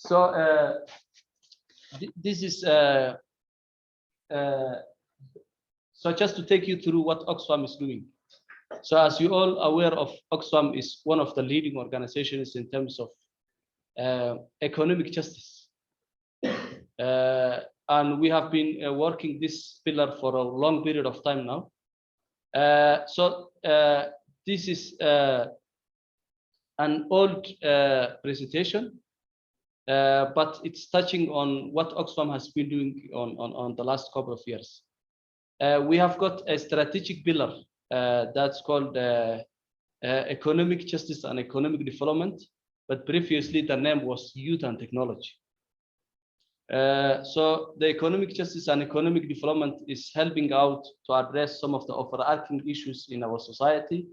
So this is so just to take you through what Oxfam is doing. So as you all aware of, Oxfam is one of the leading organizations in terms of economic justice. And we have been working this pillar for a long period of time now. This is an old presentation, but it's touching on what Oxfam has been doing on the last couple of years. We have got a strategic pillar that's called economic justice and economic development, but previously the name was youth and technology. So the economic justice and economic development is helping out to address some of the overarching issues in our society.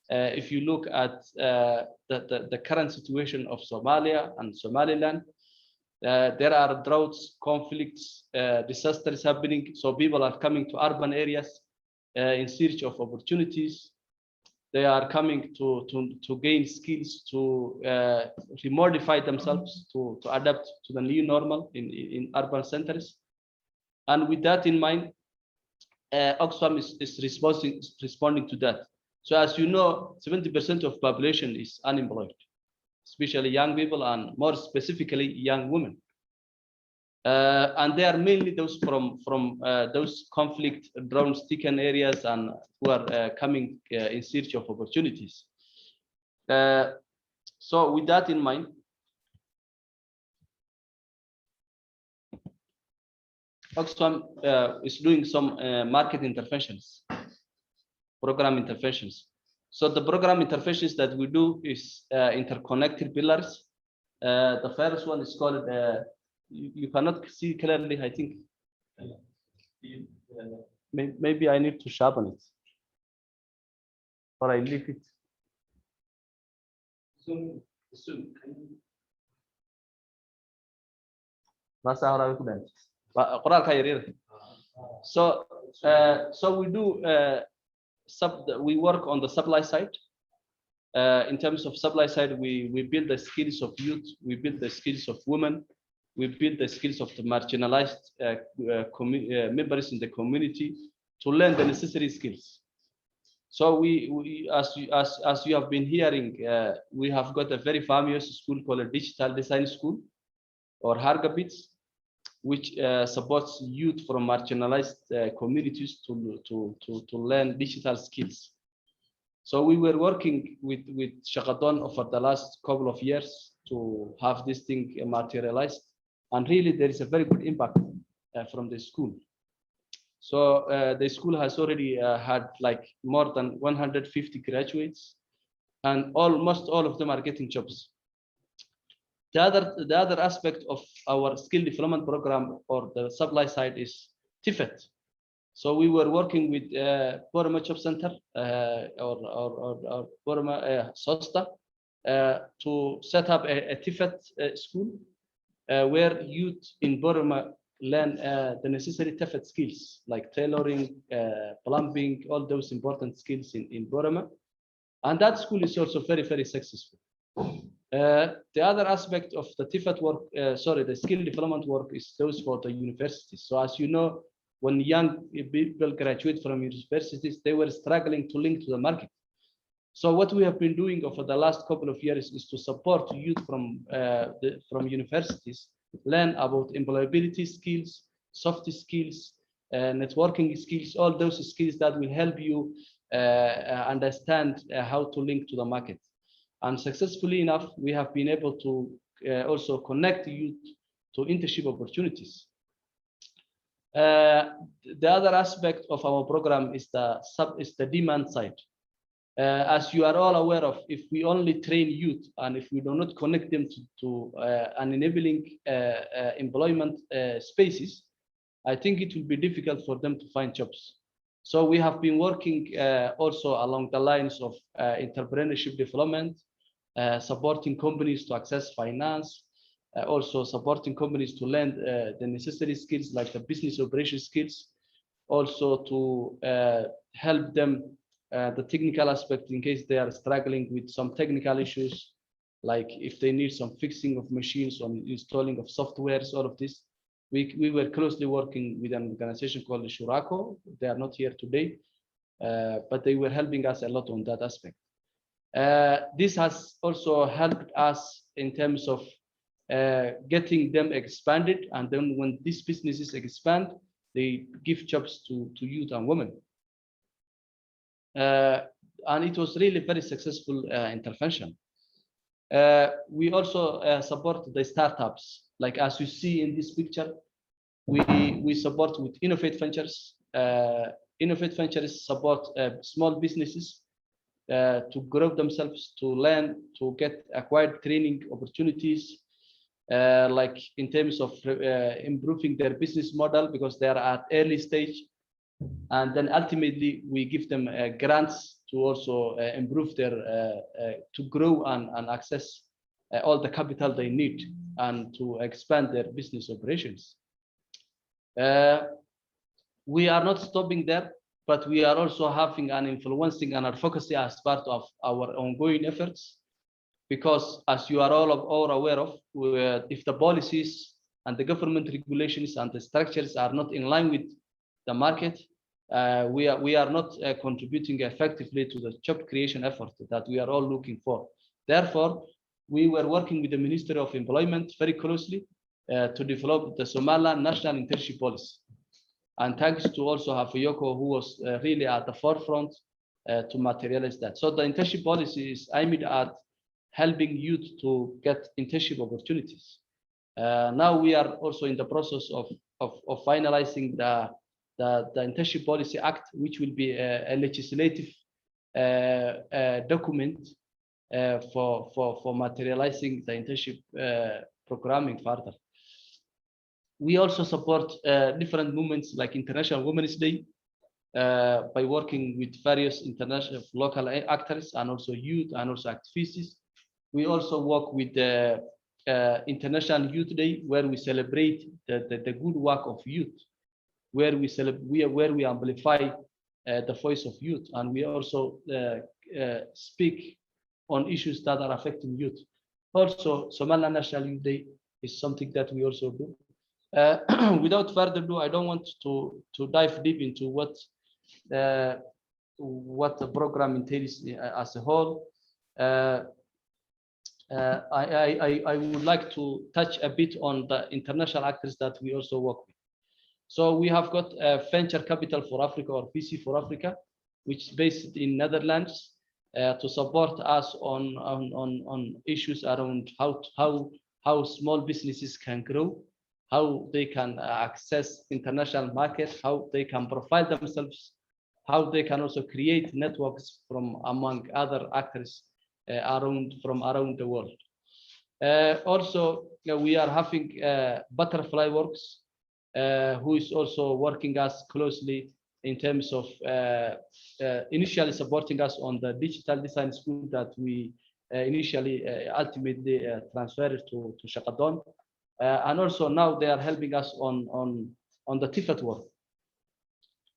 If you look at the current situation of Somalia and Somaliland, there are droughts, conflicts, disasters happening. So people are coming to urban areas in search of opportunities. They are coming to gain skills, to remodify themselves, to adapt to the new normal in urban centers. And with that in mind, Oxfam is responding to that. So as you know, 70% of population is unemployed, especially young people and more specifically young women. And they are mainly those from those conflict drought-stricken areas and who are coming in search of opportunities. So with that in mind, Oxfam is doing some market interventions, program interventions. So the program interventions that we do is interconnected pillars. The first one is called you cannot see clearly, I think. Maybe I need to sharpen it, or I leave it. Zoom. So we do we work on the supply side. In terms of supply side, we build the skills of youth, we build the skills of women, we build the skills of the marginalized members in the community to learn the necessary skills. So as you have been hearing, we have got a very famous school called a Digital Design School, or Hargabits, which supports youth from marginalized communities to learn digital skills. So we were working with Shaqadon over the last couple of years to have this thing materialized. And really, there is a very good impact from the school. So the school has already had like more than 150 graduates, and almost all of them are getting jobs. The other aspect of our skill development program or the supply side is TIFET. So we were working with Boroma Job Center or Boroma SOSTA to set up a TIFET school where youth in Boroma learn the necessary TIFET skills like tailoring, plumbing, all those important skills in Boroma. And that school is also very, very successful. The other aspect of the TIFET work, the skill development work is those for the universities. So as you know, when young people graduate from universities, they were struggling to link to the market. So what we have been doing over the last couple of years is to support youth from universities, learn about employability skills, soft skills, networking skills, all those skills that will help you understand how to link to the market. And successfully enough, we have been able to also connect youth to internship opportunities. The other aspect of our program is the demand side. As you are all aware of, if we only train youth and if we do not connect them to an enabling employment spaces, I think it will be difficult for them to find jobs. So we have been working also along the lines of entrepreneurship development, supporting companies to access finance, also supporting companies to learn the necessary skills like the business operation skills, also to help them the technical aspect in case they are struggling with some technical issues like if they need some fixing of machines or installing of softwares, all of this. We were closely working with an organization called Shurako. They are not here today, but they were helping us a lot on that aspect. This has also helped us in terms of getting them expanded, and then when these businesses expand, they give jobs to youth and women. And it was really very successful intervention. We also support the startups, like as you see in this picture. We support with Innovate Ventures. Innovate Ventures support small businesses to grow themselves, to learn, to get acquired training opportunities, like in terms of improving their business model, because they are at early stage. And then ultimately we give them grants to also improve their, to grow and access all the capital they need and to expand their business operations. We are not stopping there, but we are also having an influencing and advocacy as part of our ongoing efforts, because as you are all aware of, if the policies and the government regulations and the structures are not in line with the market, we are not contributing effectively to the job creation effort that we are all looking for. Therefore, we were working with the Ministry of Employment very closely to develop the Somaliland National Internship Policy. And thanks to also Hafayoko, who was really at the forefront to materialize that. So the internship policy is aimed at helping youth to get internship opportunities. Now we are also in the process of finalizing the Internship Policy Act, which will be a legislative document for materializing the internship programming further. We also support different movements like International Women's Day by working with various international local actors and also youth and also activists. We also work with the International Youth Day, where we celebrate the good work of youth, where we amplify the voice of youth, and we also speak on issues that are affecting youth. Also, Somaliland National Youth Day is something that we also do. Without further ado, I don't want to dive deep into what the program entails as a whole. I would like to touch a bit on the international actors that we also work with. So we have got Venture Capital for Africa, or VC for Africa, which is based in Netherlands, to support us on issues around how small businesses can grow, how they can access international markets, how they can profile themselves, how they can also create networks from among other actors from around the world. Also, we are having Butterfly Works, who is also working us closely in terms of initially supporting us on the digital design school that we initially ultimately transferred to Shaqadon. And also now they are helping us on the TIFAT work.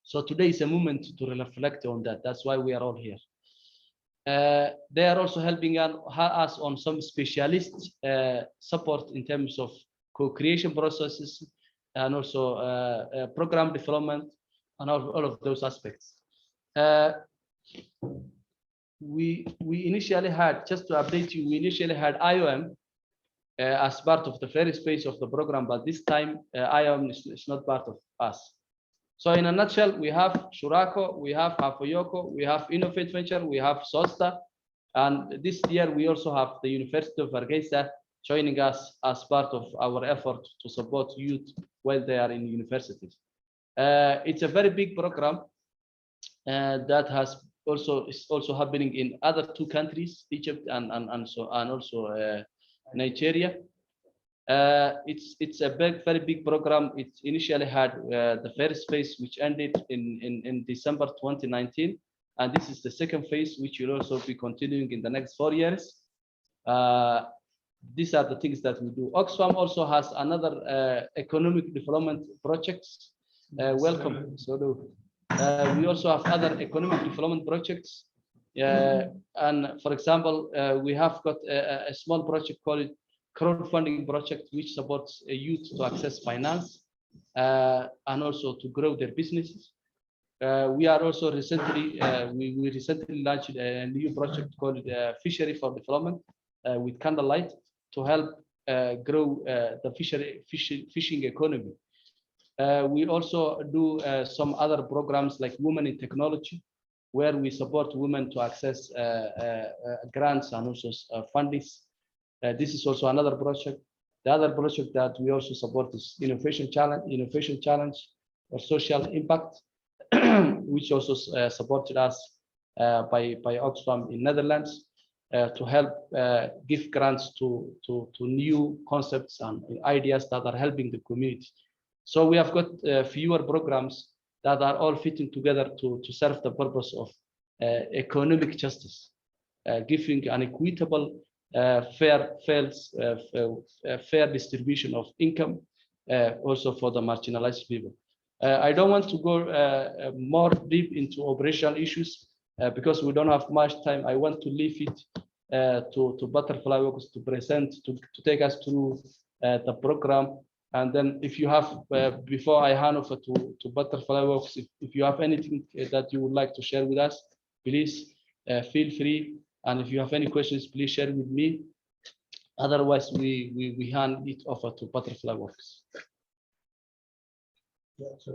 So today is a moment to reflect on that. That's why we are all here. They are also helping us on some specialist support in terms of co-creation processes and also program development and all of those aspects. We initially had, just to update you, we initially had IOM as part of the first phase of the program, but this time IOM is not part of us. So in a nutshell, we have Shurako, we have Hafoyoko, we have Innovate Venture, we have SOSTA, and this year we also have the University of Hargeisa joining us as part of our effort to support youth while they are in universities. It's a very big program that is also happening in other two countries, Egypt and also Nigeria. It's a very big program. It initially had the first phase, which ended in December 2019, and this is the second phase, which will also be continuing in the next 4 years. These are the things that we do. Oxfam also has another economic development projects. Welcome. So we also have other economic development projects And for example, we have got a small project called crowdfunding project, which supports youth to access finance and also to grow their businesses. We are also recently, we recently launched a new project called Fishery for Development with Candlelight to help grow the fishing economy. We also do some other programs like Women in Technology, where we support women to access grants and also fundings. This is also another project. The other project that we also support is Innovation Challenge or Social Impact, which also supported us by Oxfam in Netherlands to help give grants to new concepts and ideas that are helping the community. So we have got fewer programs that are all fitting together to serve the purpose of economic justice, giving an equitable, fair distribution of income, also for the marginalized people. I don't want to go more deep into operational issues because we don't have much time. I want to leave it to Butterfly Works to present, to take us through the program. And then if you have, before I hand over to Butterfly Works, if you have anything that you would like to share with us, please feel free. And if you have any questions, please share with me. Otherwise, we hand it over to Butterfly Works.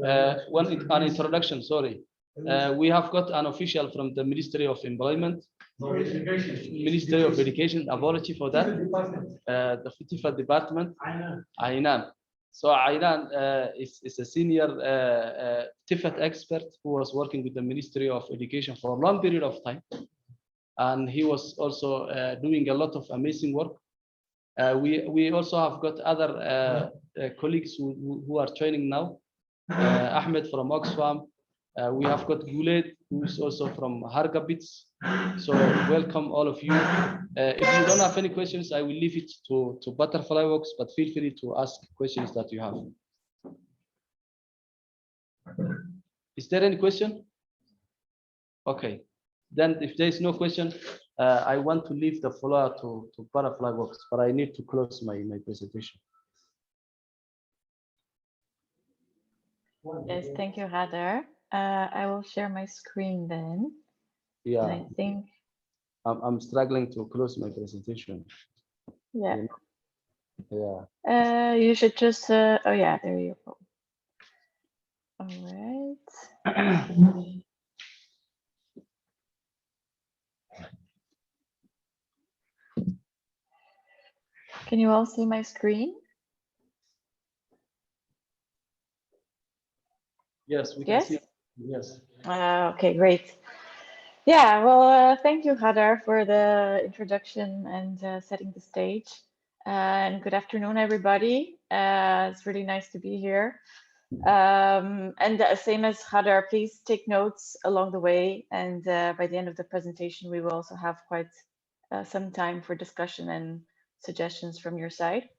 An introduction, sorry. We have got an official from the Ministry of Employment, Ministry of Education, apology for that, the different department, Ainan. So Ainan is a senior TIFET expert who was working with the Ministry of Education for a long period of time. And he was also doing a lot of amazing work. We also have got other colleagues who are joining now. Ahmed from Oxfam. We have got Guled, who is also from Hargabits. So welcome all of you. If you don't have any questions, I will leave it to Butterfly Works, but feel free to ask questions that you have. Is there any question? Okay. Then if there is no question, I want to leave the floor to Butterfly Works, but I need to close my presentation. Yes, thank you, Hadar. I will share my screen then. Yeah, I think I'm struggling to close my presentation. Yeah. Yeah. You should just. Oh yeah, there you go. All right. Can you all see my screen? Yes, we can see. Yes. Okay, great. Yeah, well, thank you, Hadar, for the introduction and setting the stage. And good afternoon, everybody. It's really nice to be here. And same as Hadar, please take notes along the way. And by the end of the presentation, we will also have quite some time for discussion and suggestions from your side.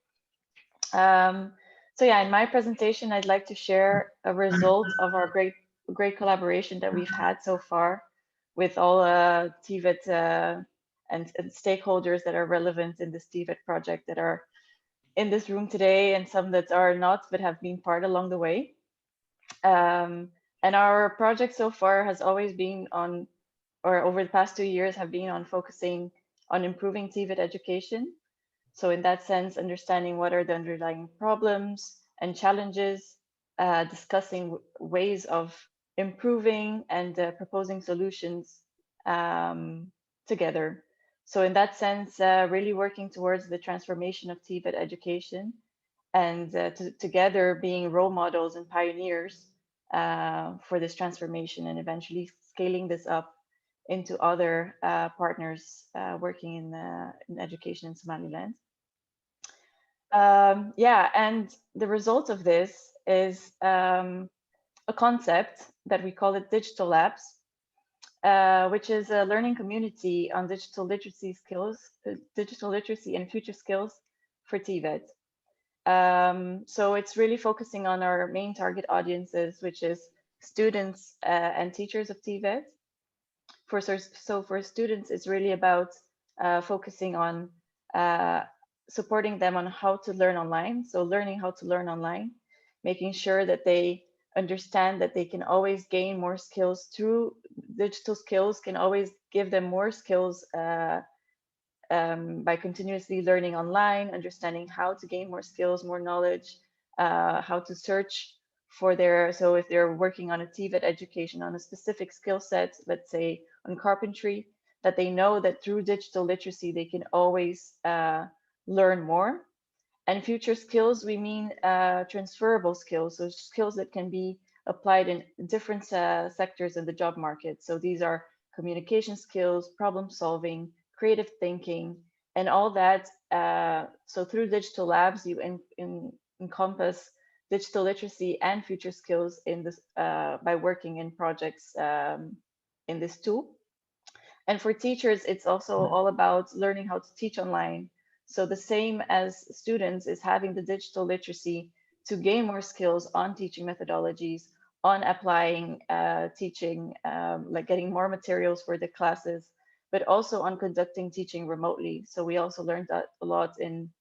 So yeah, in my presentation, I'd like to share a result of our great collaboration that we've had so far with all TVET and stakeholders that are relevant in this TVET project that are in this room today, and some that are not but have been part along the way. And our project so far has always been on, or over the past 2 years, have been on focusing on improving TVET education. So in that sense, understanding what are the underlying problems and challenges, discussing ways of improving and proposing solutions together. So in that sense, really working towards the transformation of TVET education and together being role models and pioneers for this transformation, and eventually scaling this up into other partners working in education in Somaliland. Yeah, and the result of this is a concept that we call it Digital Labs, which is a learning community on digital literacy skills, digital literacy and future skills for TVET. So it's really focusing on our main target audiences, which is students and teachers of TVET. for students, it's really about focusing on supporting them on how to learn online. So learning how to learn online, making sure that they understand that they can always gain more skills through digital skills, can always give them more skills by continuously learning online, understanding how to gain more skills, more knowledge, how to search for their, so if they're working on a TVET education on a specific skill set, let's say on carpentry, that they know that through digital literacy, they can always learn more. And future skills, we mean transferable skills, so skills that can be applied in different sectors in the job market. So these are communication skills, problem solving, creative thinking, and all that. So through digital labs, you encompass digital literacy and future skills in this by working in projects in this tool. And for teachers, it's also all about learning how to teach online. So the same as students is having the digital literacy to gain more skills on teaching methodologies, on applying teaching, like getting more materials for the classes, but also on conducting teaching remotely. So we also learned that a lot in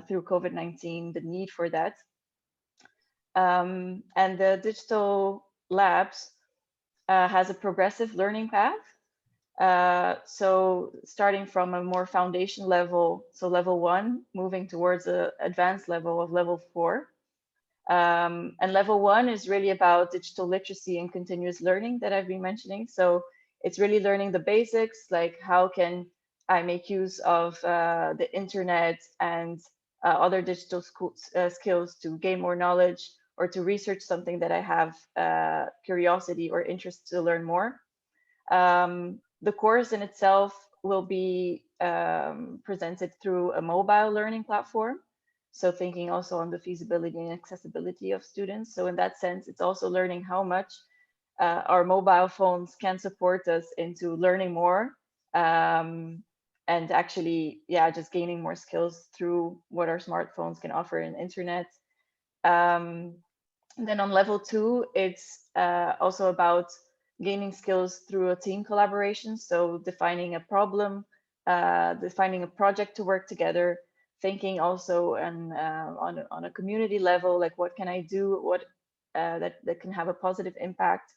through COVID-19, the need for that. And the digital labs has a progressive learning path. So starting from a more foundation level, so level 1, moving towards an advanced level of level 4. And level 1 is really about digital literacy and continuous learning that I've been mentioning. So it's really learning the basics, like how can I make use of the internet and other digital skills to gain more knowledge or to research something that I have curiosity or interest to learn more. The course in itself will be presented through a mobile learning platform. So thinking also on the feasibility and accessibility of students. So in that sense, it's also learning how much our mobile phones can support us into learning more and actually, yeah, just gaining more skills through what our smartphones can offer in internet. Then on level 2, it's also about gaining skills through a team collaboration. So defining a problem, defining a project to work together, thinking also on a community level, like what can I do, what that can have a positive impact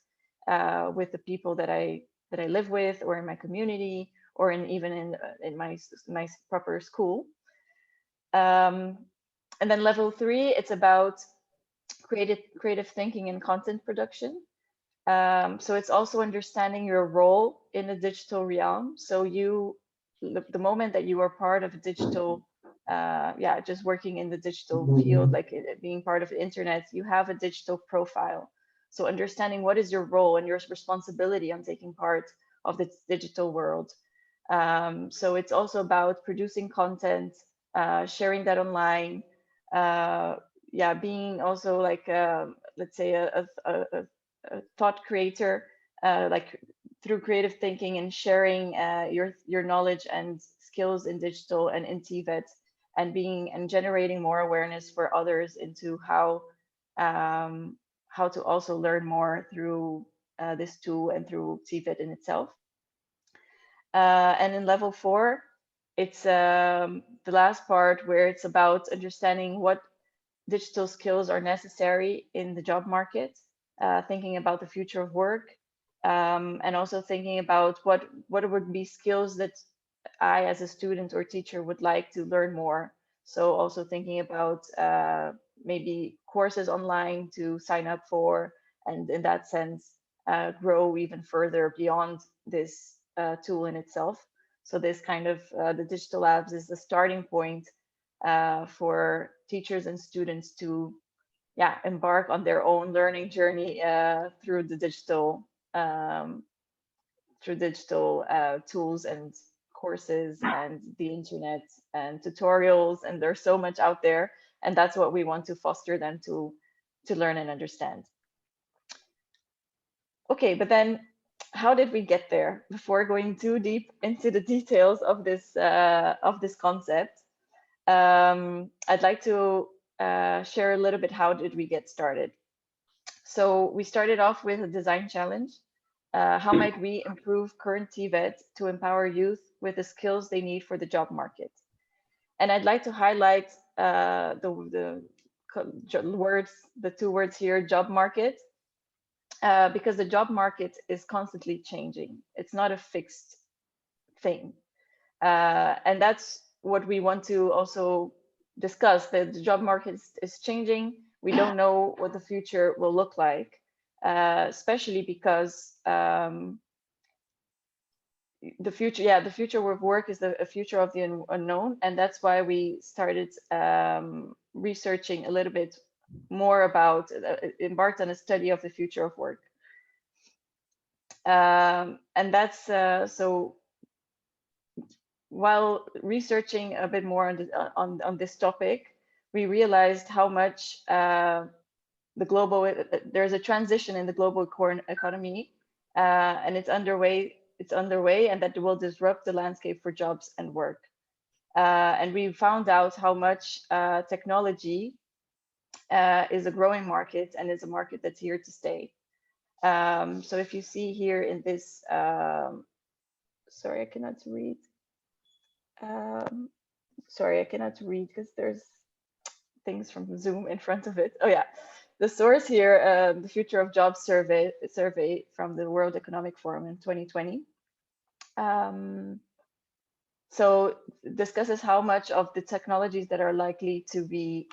with the people that I live with, or in my community, or even in my proper school. And then level 3, it's about creative thinking and content production. So it's also understanding your role in the digital realm. So the moment that you are part of a digital, just working in the digital field, like being part of the internet, you have a digital profile. So understanding what is your role and your responsibility on taking part of the digital world. So it's also about producing content, sharing that online, being also like, let's say a thought creator, like through creative thinking and sharing your knowledge and skills in digital and in TVET, and generating more awareness for others into how to also learn more through this tool and through TVET in itself. And in level 4, it's the last part where it's about understanding what digital skills are necessary in the job market, thinking about the future of work, and also thinking about what would be skills that I, as a student or teacher, would like to learn more. So also thinking about maybe courses online to sign up for, and in that sense, grow even further beyond this tool in itself. So this kind of the digital labs is the starting point for teachers and students to embark on their own learning journey through the digital tools and courses and the internet and tutorials, and there's so much out there, and that's what we want to foster them to learn and understand. Okay, but then how did we get there? Before going too deep into the details of this concept, I'd like to share a little bit how did we get started. So we started off with a design challenge How might we improve current TVET to empower youth with the skills they need for the job market? And I'd like to highlight the words, the two words here, job market, because the job market is constantly changing. It's not a fixed thing. And that's what we want to also discuss, that the job market is changing. We don't know what the future will look like, especially because the future of work is a future of the unknown, and that's why we started researching a little bit more about, embarked on a study of the future of work. And that's so while researching a bit more on this topic, we realized how much the global there's a transition in the global economy, and it's underway, and that will disrupt the landscape for jobs and work. And we found out how much technology is a growing market, and is a market that's here to stay. So if you see here in this, sorry, I cannot read. Sorry, I cannot read because there's things from Zoom in front of it. Oh yeah, the source here, the Future of Jobs survey from the World Economic Forum in 2020. So discusses how much of the technologies that are likely to be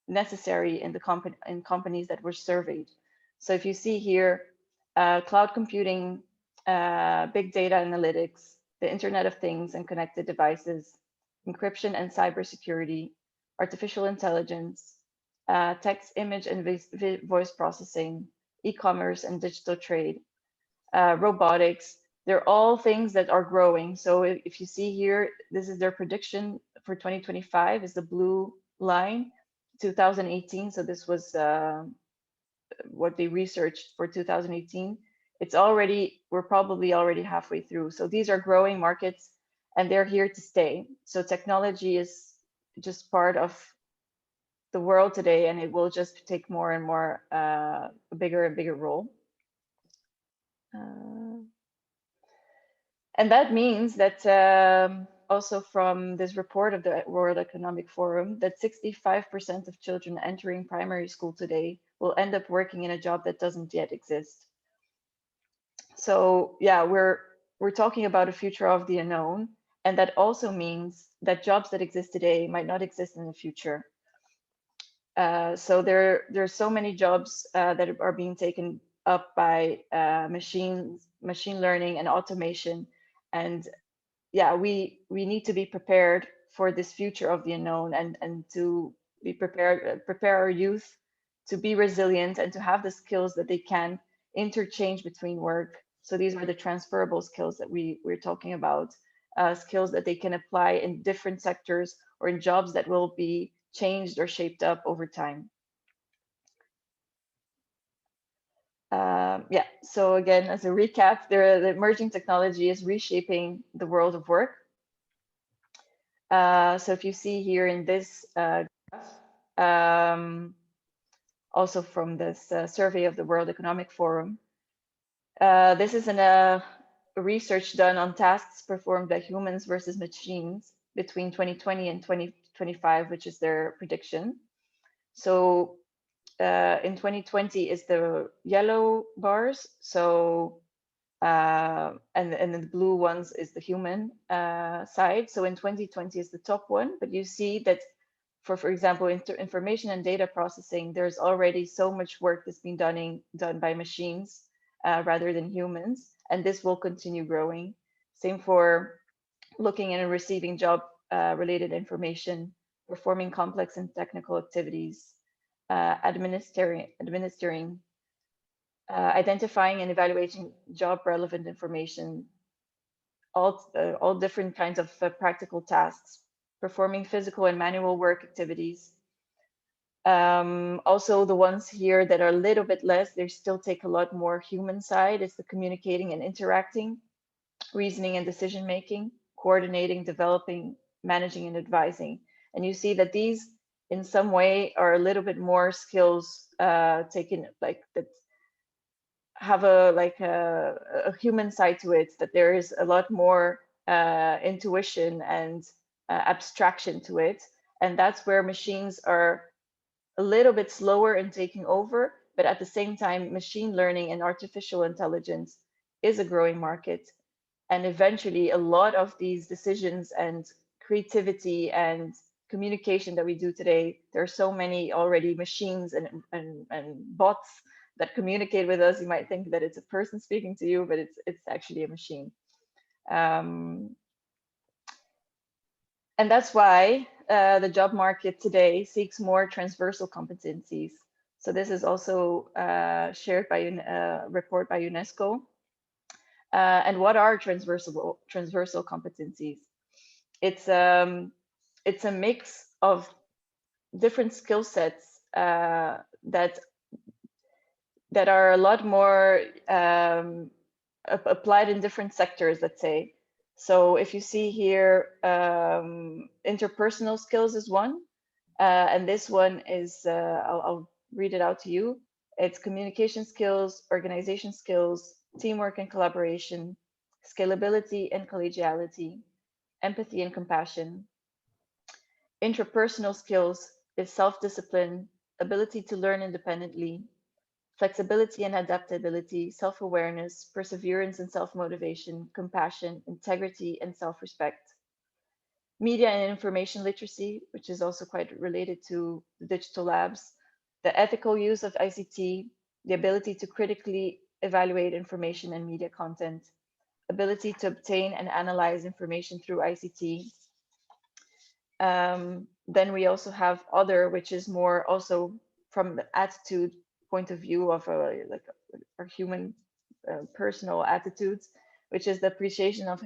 necessary in the companies that were surveyed. So if you see here, cloud computing, big data analytics, the Internet of Things and connected devices, encryption and cybersecurity, artificial intelligence, text, image, and voice processing, e-commerce and digital trade, robotics. They're all things that are growing. So if you see here, this is their prediction for 2025 is the blue line, 2018. So this was what they researched for 2018. It's already, we're probably already halfway through. So these are growing markets and they're here to stay. So technology is just part of the world today, and it will just take more and more, a bigger and bigger role. And that means that also from this report of the World Economic Forum, that 65% of children entering primary school today will end up working in a job that doesn't yet exist. So yeah, we're talking about a future of the unknown, and that also means that jobs that exist today might not exist in the future. So there's so many jobs that are being taken up by machine learning and automation, and yeah, we need to be prepared for this future of the unknown, and to be prepared, prepare our youth to be resilient and to have the skills that they can interchange between work. So these are the transferable skills that we're talking about, skills that they can apply in different sectors or in jobs that will be changed or shaped up over time. Yeah, so again, as a recap, the emerging technology is reshaping the world of work. So if you see here in this also from this survey of the World Economic Forum, this is a research done on tasks performed by humans versus machines between 2020 and 2025, which is their prediction. So in 2020 is the yellow bars, so and the blue ones is the human side. So in 2020 is the top one, but you see that for example, information and data processing, there's already so much work that's been done by machines rather than humans, and this will continue growing. Same for looking and receiving job related information, performing complex and technical activities, administering, identifying and evaluating job relevant information, all different kinds of practical tasks, performing physical and manual work activities. Also the ones here that are a little bit less, they still take a lot more human side. It's the communicating and interacting, reasoning and decision making, coordinating, developing, managing and advising. And you see that these in some way are a little bit more skills taken, like that have a human side to it, that there is a lot more intuition and abstraction to it. And that's where machines are a little bit slower in taking over, but at the same time, machine learning and artificial intelligence is a growing market. And eventually, a lot of these decisions and creativity and communication that we do today, there are so many already machines and bots that communicate with us. You might think that it's a person speaking to you, but it's actually a machine. And that's why the job market today seeks more transversal competencies. So this is also shared by a report by UNESCO. And what are transversal competencies? It's a mix of different skill sets that are a lot more applied in different sectors, let's say. So if you see here, interpersonal skills is one, and this one is, I'll read it out to you. It's communication skills, organization skills, teamwork and collaboration, scalability and collegiality, empathy and compassion. Intrapersonal skills is self-discipline, ability to learn independently, flexibility and adaptability, self-awareness, perseverance and self-motivation, compassion, integrity, and self-respect. Media and information literacy, which is also quite related to the digital labs, the ethical use of ICT, the ability to critically evaluate information and media content, ability to obtain and analyze information through ICT. Then we also have other, which is more also from the attitude point of view of our human personal attitudes, which is the appreciation of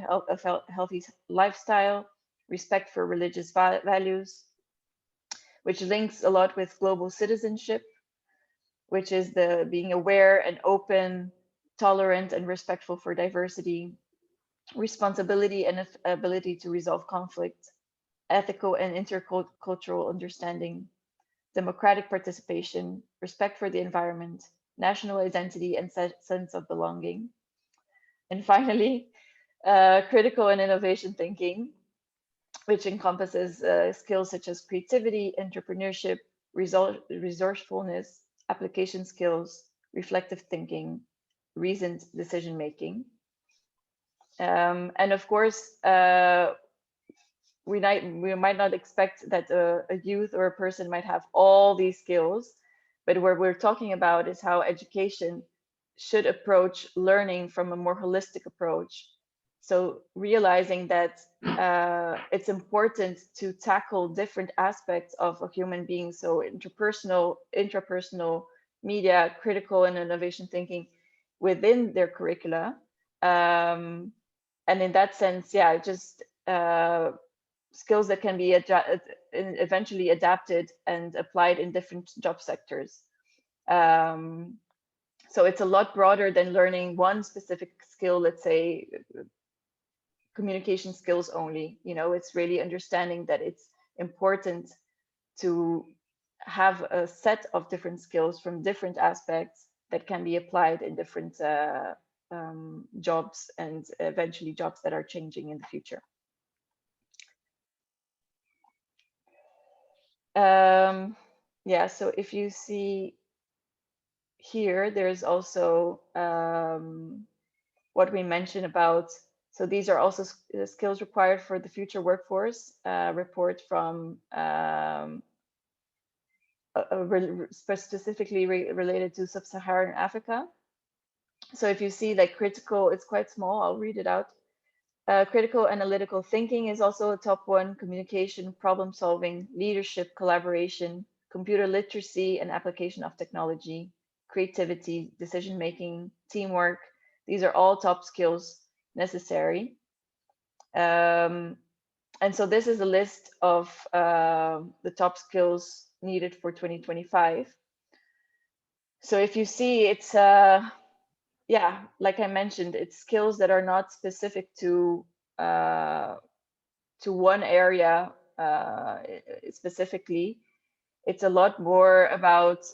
healthy lifestyle, respect for religious values, which links a lot with global citizenship, which is the being aware and open, tolerant and respectful for diversity, responsibility and ability to resolve conflict, ethical and intercultural understanding, democratic participation, respect for the environment, national identity and sense of belonging. And finally, critical and innovation thinking, which encompasses skills such as creativity, entrepreneurship, resourcefulness, application skills, reflective thinking, reasoned decision making. And of course, we might not expect that a youth or a person might have all these skills, but what we're talking about is how education should approach learning from a more holistic approach. So realizing that it's important to tackle different aspects of a human being, so interpersonal, intrapersonal, media, critical and innovation thinking within their curricula. And in that sense, yeah, just skills that can be eventually adapted and applied in different job sectors. So it's a lot broader than learning one specific skill, let's say communication skills only. You know, it's really understanding that it's important to have a set of different skills from different aspects that can be applied in different jobs, and eventually jobs that are changing in the future. Yeah, so if you see here, there's also what we mentioned about, so these are also skills required for the future workforce, report from specifically related to sub-Saharan Africa. So if you see like critical, it's quite small, I'll read it out. Critical analytical thinking is also a top one, communication, problem solving, leadership, collaboration, computer literacy and application of technology, creativity, decision making, teamwork. These are all top skills necessary. And so this is a list of the top skills needed for 2025. So if you see, it's yeah, like I mentioned, it's skills that are not specific to one area specifically. It's a lot more about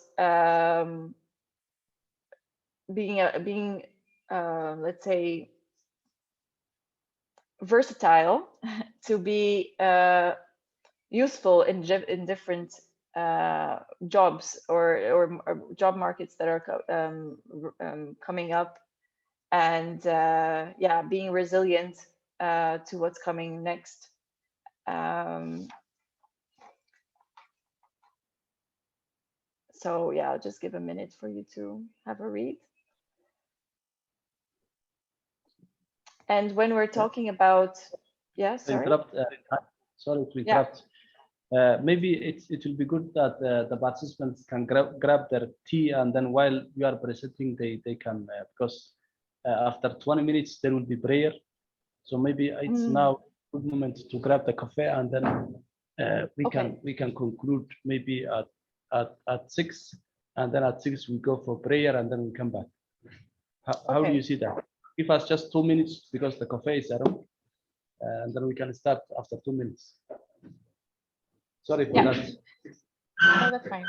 being let's say versatile to be useful in different jobs or job markets that are coming up, and yeah, being resilient to what's coming next. So yeah, I'll just give a minute for you to have a read. And when we're talking about, yeah, sorry. Sorry to interrupt. Maybe it will be good that the participants can grab their tea, and then while you are presenting, they can, because after 20 minutes there will be prayer. So maybe it's now a good moment to grab the coffee, and then we can conclude maybe at 6, and then at 6 we go for prayer, and then we come back. How do you see that? Give us just 2 minutes because the coffee is around, and then we can start after 2 minutes. Sorry for that. No, that's fine.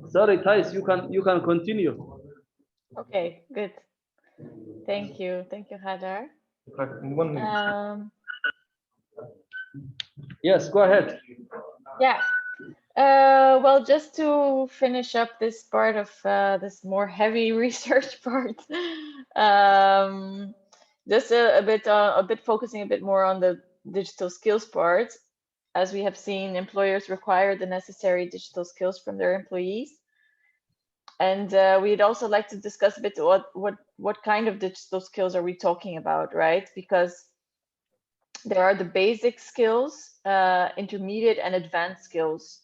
Sorry, Thais, you can continue. Okay, good. Thank you, Hadar. One minute. Yes, go ahead. Yeah. Well, just to finish up this part of this more heavy research part, just a bit focusing a bit more on the digital skills part. As we have seen, employers require the necessary digital skills from their employees, and we'd also like to discuss a bit what kind of digital skills are we talking about, right? Because there are the basic skills, intermediate and advanced skills,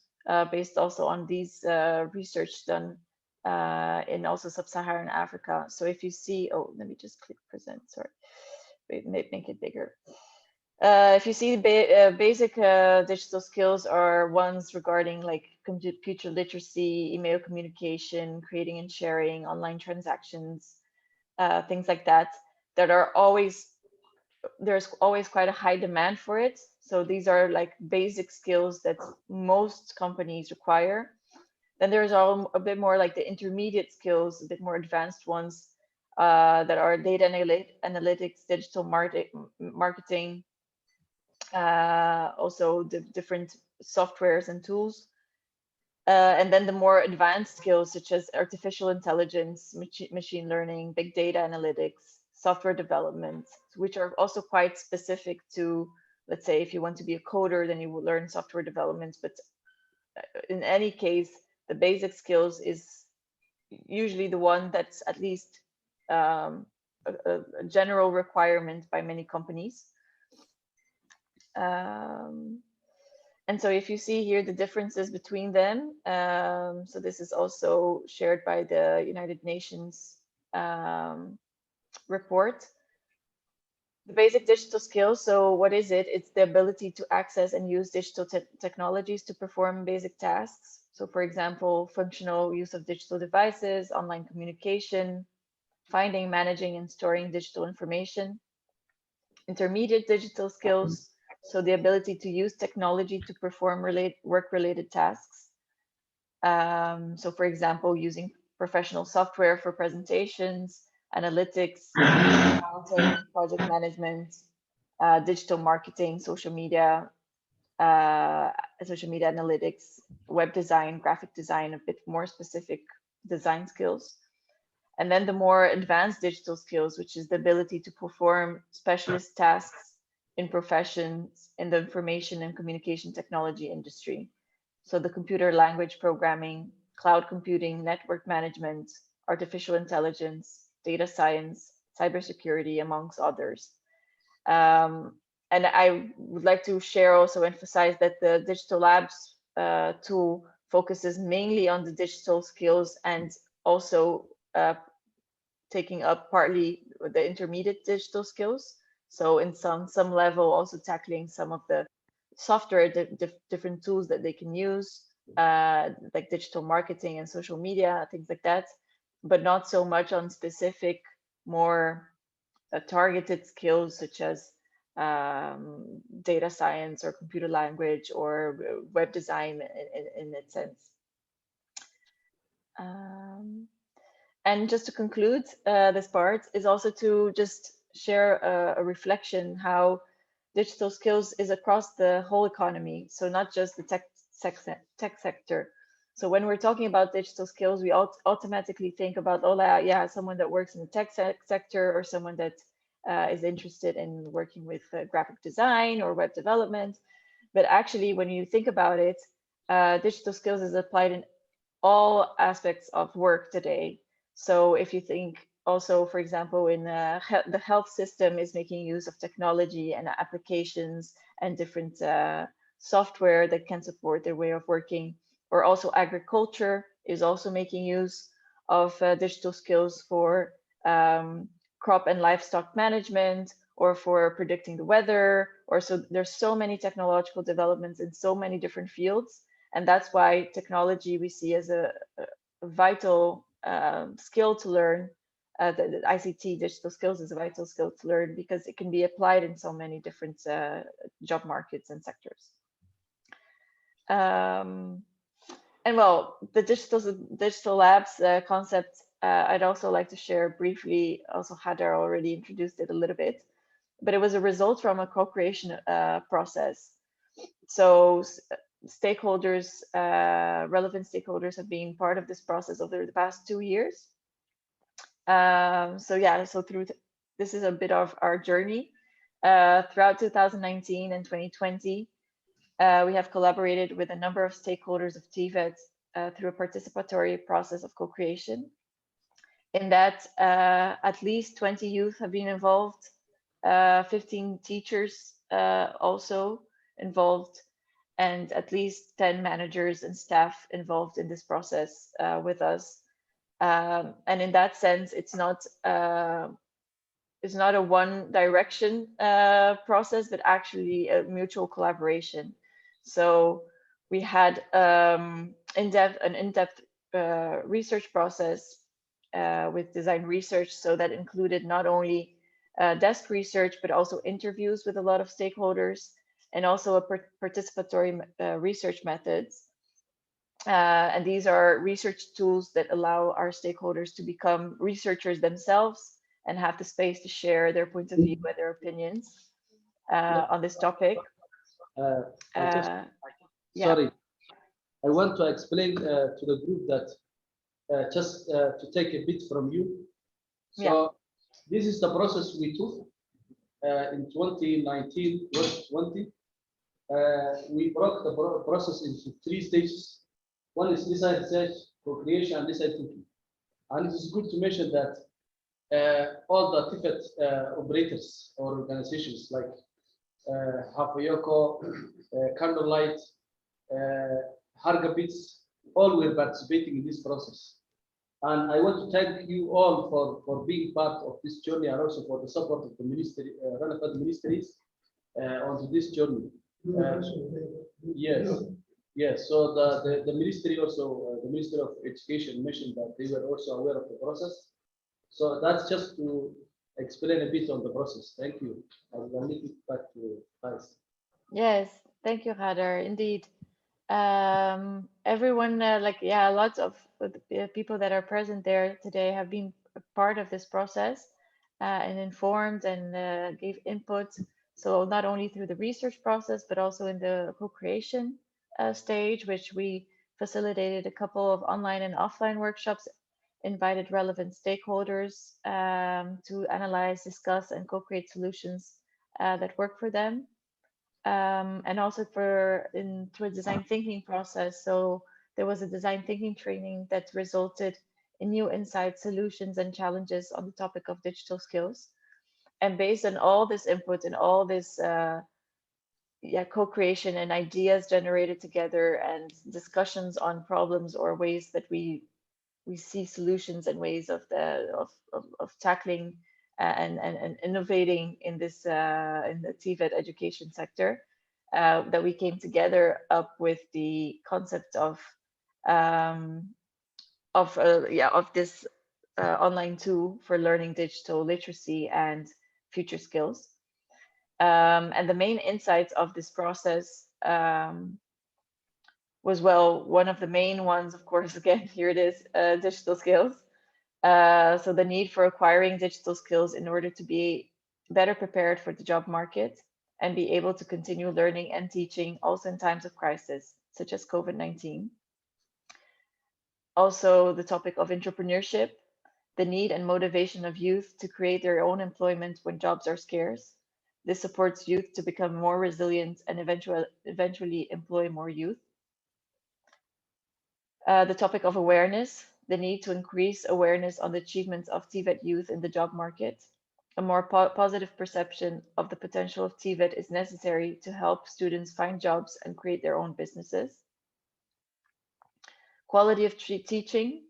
based also on these research done in also sub-Saharan Africa. So if you see, oh, let me just click present, sorry, wait, make it bigger. If you see basic digital skills are ones regarding like computer literacy, email communication, creating and sharing, online transactions, things like that, that are always, there's always quite a high demand for it. So these are like basic skills that most companies require. Then there's all a bit more like the intermediate skills, a bit more advanced ones, that are data analytics, digital marketing, also the different softwares and tools. And then the more advanced skills such as artificial intelligence, machine learning, big data analytics, software development, which are also quite specific to, let's say, if you want to be a coder, then you will learn software development. But in any case, the basic skills is usually the one that's at least a general requirement by many companies. And so if you see here the differences between them, so this is also shared by the United Nations report. The basic digital skills, so what is it? It's the ability to access and use digital technologies to perform basic tasks. So for example, functional use of digital devices, online communication, finding, managing, and storing digital information. Intermediate digital skills, so the ability to use technology to perform work-related tasks. So for example, using professional software for presentations, analytics, accounting, project management, digital marketing, social media analytics, web design, graphic design, a bit more specific design skills. And then the more advanced digital skills, which is the ability to perform specialist tasks in professions in the information and communication technology industry. So the computer language programming, cloud computing, network management, artificial intelligence, data science, cybersecurity, amongst others. And I would like to share, also emphasize that the Digital Labs tool focuses mainly on the digital skills and also taking up partly the intermediate digital skills. So in some level, also tackling some of the software, different tools that they can use, like digital marketing and social media, things like that, but not so much on specific, more targeted skills such as data science or computer language or web design in that sense. And just to conclude this part is also to just share a reflection how digital skills is across the whole economy. So not just the tech sector. So when we're talking about digital skills, we automatically think about, oh yeah, someone that works in the tech sector or someone that is interested in working with graphic design or web development. But actually, when you think about it, digital skills is applied in all aspects of work today. So if you think also, for example, in the health system is making use of technology and applications and different software that can support their way of working, or also agriculture is also making use of digital skills for crop and livestock management, or for predicting the weather, or so there's so many technological developments in so many different fields. And that's why technology we see as a vital skill to learn. The ICT digital skills is a vital skill to learn because it can be applied in so many different job markets and sectors. And And well, the digital labs concept, I'd also like to share briefly. Also, Hadar already introduced it a little bit, but it was a result from a co-creation process. So stakeholders, relevant stakeholders have been part of this process over the past 2 years. So yeah, so this is a bit of our journey. Throughout 2019 and 2020, we have collaborated with a number of stakeholders of TVET through a participatory process of co-creation. In that, at least 20 youth have been involved, 15 teachers also involved, and at least 10 managers and staff involved in this process with us. And in that sense, it's not a one direction process, but actually a mutual collaboration. So we had an in-depth research process with design research. So that included not only desk research, but also interviews with a lot of stakeholders, and also a participatory research methods. And these are research tools that allow our stakeholders to become researchers themselves and have the space to share their point of view and their opinions on this topic. Sorry, I want to explain to the group that just to take a bit from you. So this is the process we took in 2019, 2020. We broke the process into 3 stages. One is design research, co-creation, and design thinking. And it is good to mention that all the TVET operators or organizations like Hafayoko, Candlelight, Hargabits, all were participating in this process. And I want to thank you all for being part of this journey, and also for the support of the ministry, relevant ministries onto this journey. Yes. So the ministry also, the Ministry of Education mentioned that they were also aware of the process. So that's just to explain a bit on the process. Thank you. I will leave it back to Faris. Yes, thank you, Hadar. Indeed. Everyone, lots of the people that are present there today have been a part of this process and informed and gave input. So not only through the research process, but also in the co-creation stage, which we facilitated a couple of online and offline workshops, invited relevant stakeholders to analyze, discuss, and co-create solutions that work for them. And also through a design thinking process. So there was a design thinking training that resulted in new insights, solutions, and challenges on the topic of digital skills. And based on all this input and all this co-creation and ideas generated together, and discussions on problems or ways that we see solutions and ways of tackling and innovating in this in the TVET education sector, that we came together up with the concept of this online tool for learning digital literacy and future skills. And the main insights of this process was, well, one of the main ones, of course, again, here it is, digital skills. So the need for acquiring digital skills in order to be better prepared for the job market and be able to continue learning and teaching also in times of crisis, such as COVID-19. Also, the topic of entrepreneurship, the need and motivation of youth to create their own employment when jobs are scarce. This supports youth to become more resilient and eventually employ more youth. The topic of awareness, the need to increase awareness on the achievements of TVET youth in the job market. A more positive perception of the potential of TVET is necessary to help students find jobs and create their own businesses. Quality of teaching.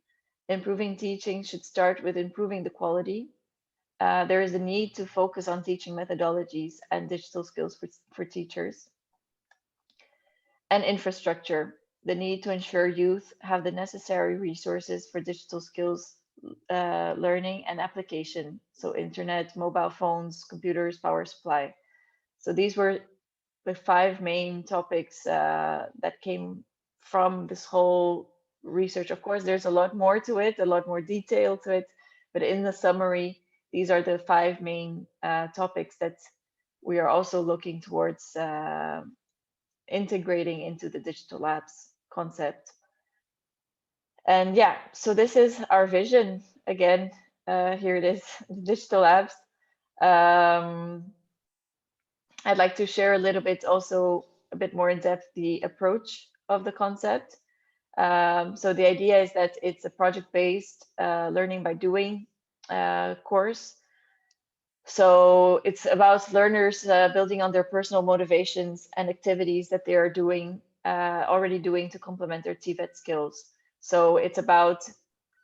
Improving teaching should start with improving the quality. There is a need to focus on teaching methodologies and digital skills for teachers. And infrastructure, the need to ensure youth have the necessary resources for digital skills learning and application. So internet, mobile phones, computers, power supply. So these were the 5 main topics that came from this whole research. Of course, there's a lot more to it, a lot more detail to it, but in the summary, these are the 5 main topics that we are also looking towards integrating into the digital labs concept. And yeah, so this is our vision. Again, here it is, digital labs. I'd like to share a little bit also a bit more in depth the approach of the concept. So the idea is that it's a project-based learning by doing course. So it's about learners building on their personal motivations and activities that they are doing already doing to complement their TVET skills. So it's about,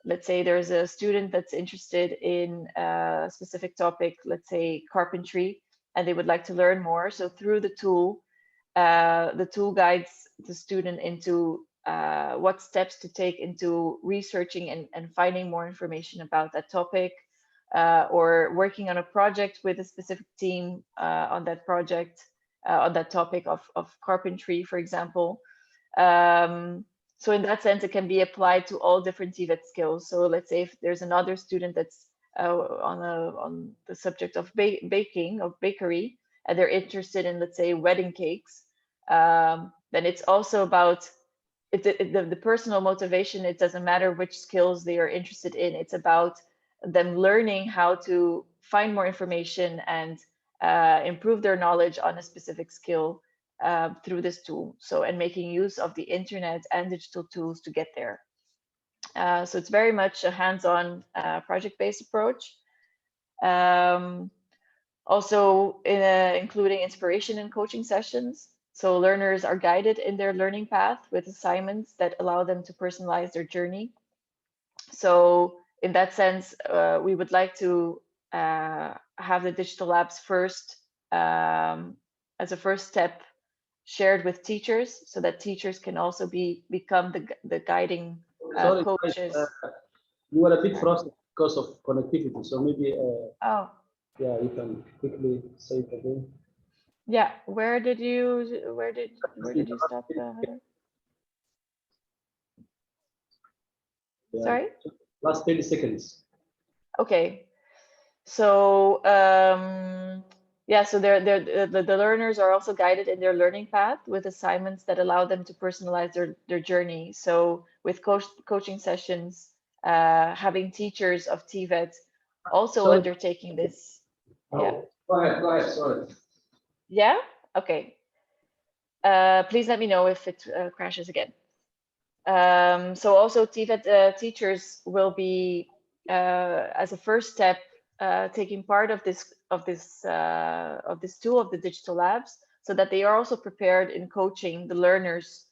let's say there's a student that's interested in a specific topic, let's say carpentry, and they would like to learn more. So through the tool guides the student into what steps to take into researching and finding more information about that topic, or working on a project with a specific team on that project, on that topic of carpentry, for example. So in that sense, it can be applied to all different TVET skills. So let's say if there's another student that's on the subject of baking, of bakery, and they're interested in, let's say, wedding cakes, then it's also about the personal motivation. It doesn't matter which skills they are interested in. It's about them learning how to find more information and improve their knowledge on a specific skill through this tool. So, and making use of the internet and digital tools to get there. So it's very much a hands-on project-based approach. Also including inspiration and coaching sessions. So learners are guided in their learning path with assignments that allow them to personalize their journey. So in that sense, we would like to have the digital labs first as a first step shared with teachers, so that teachers can also become the guiding Sorry, coaches. You were a bit frozen because of connectivity, so maybe oh yeah, you can quickly say it again. Yeah, where did you stop? Yeah. Sorry? Last 30 seconds. Okay. So yeah, so the learners are also guided in their learning path with assignments that allow them to personalize their journey. So with coaching sessions, having teachers of TVET also undertaking this. Yeah. Go ahead, sorry. Yeah? Okay. Please let me know if it crashes again. So also TVET teachers will be, as a first step, taking part of this tool of the digital labs, so that they are also prepared in coaching the learners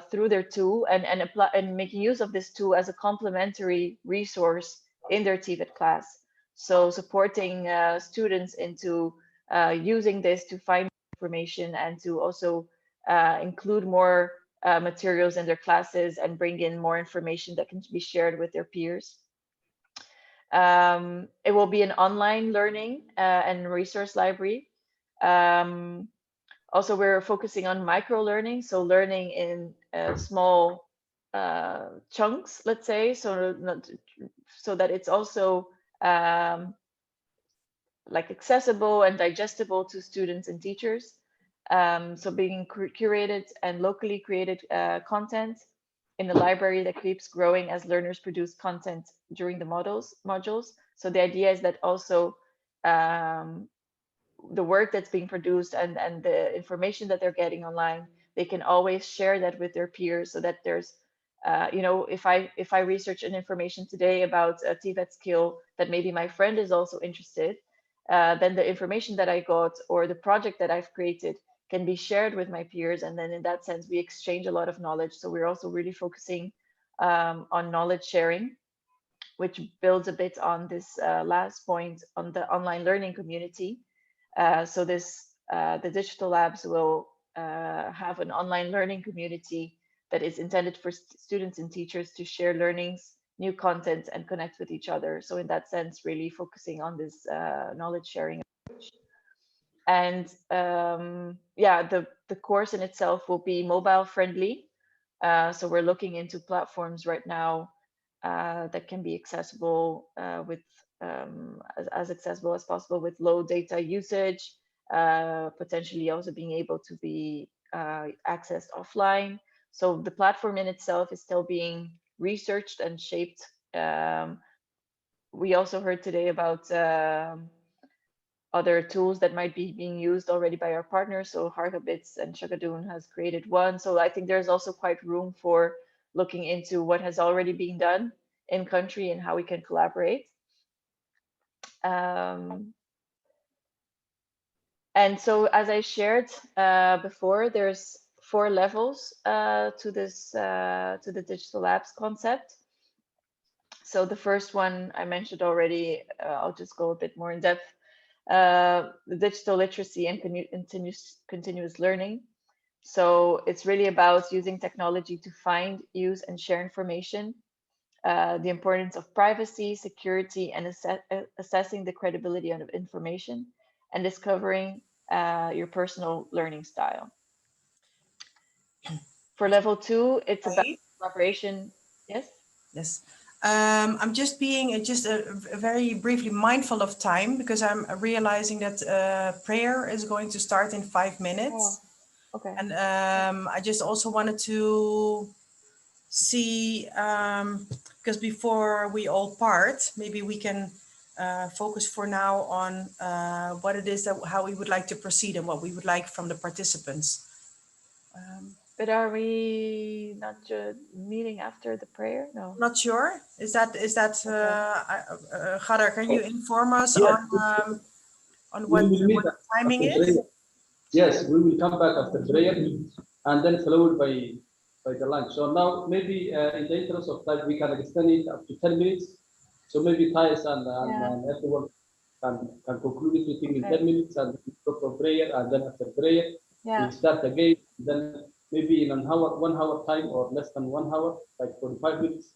through their tool and making use of this tool as a complementary resource in their TVET class. So supporting students into using this to find information and to also include more materials in their classes and bring in more information that can be shared with their peers. It will be an online learning and resource library. Also, we're focusing on micro learning, so learning in small chunks, let's say, so that it's also like accessible and digestible to students and teachers. So being curated and locally created content in a library that keeps growing as learners produce content during the modules. So the idea is that also the work that's being produced and the information that they're getting online, they can always share that with their peers, so that there's you know, if I research an information today about a TVET skill that maybe my friend is also interested, then the information that I got or the project that I've created can be shared with my peers. And then in that sense, we exchange a lot of knowledge. So we're also really focusing on knowledge sharing, which builds a bit on this last point on the online learning community. So the digital labs will have an online learning community that is intended for students and teachers to share learnings, new content, and connect with each other. So in that sense, really focusing on this knowledge sharing approach. And yeah, the course in itself will be mobile friendly. So we're looking into platforms right now that can be accessible with as accessible as possible with low data usage, potentially also being able to be accessed offline. So the platform in itself is still being researched and shaped. We also heard today about other tools that might be being used already by our partners. So Hargabits and Shagadoon has created one. So I think there's also quite room for looking into what has already been done in country and how we can collaborate. And so as I shared before, there's 4 levels to the digital labs concept. So the first one I mentioned already, I'll just go a bit more in depth. The digital literacy and continuous learning. So it's really about using technology to find, use, and share information, the importance of privacy, security, and assessing the credibility of information, and discovering your personal learning style. For level 2, it's about collaboration. Yes? Yes. I'm just being very briefly mindful of time because I'm realizing that prayer is going to start in 5 minutes. Oh, okay. And I just also wanted to see, because before we all part, maybe we can focus for now on what it is that how we would like to proceed and what we would like from the participants. But are we not meeting after the prayer? No. Not sure. Is that Ghadar, can you inform us Yes. on what the timing is? Prayer. Yes, we will come back after prayer and then followed by the lunch. So now maybe in the interest of time we can extend it up to 10 minutes. So maybe Thais and everyone can conclude it meeting in 10 minutes and go for prayer, and then after prayer we start again. Then maybe in 1 hour time or less than 1 hour, like 45 minutes,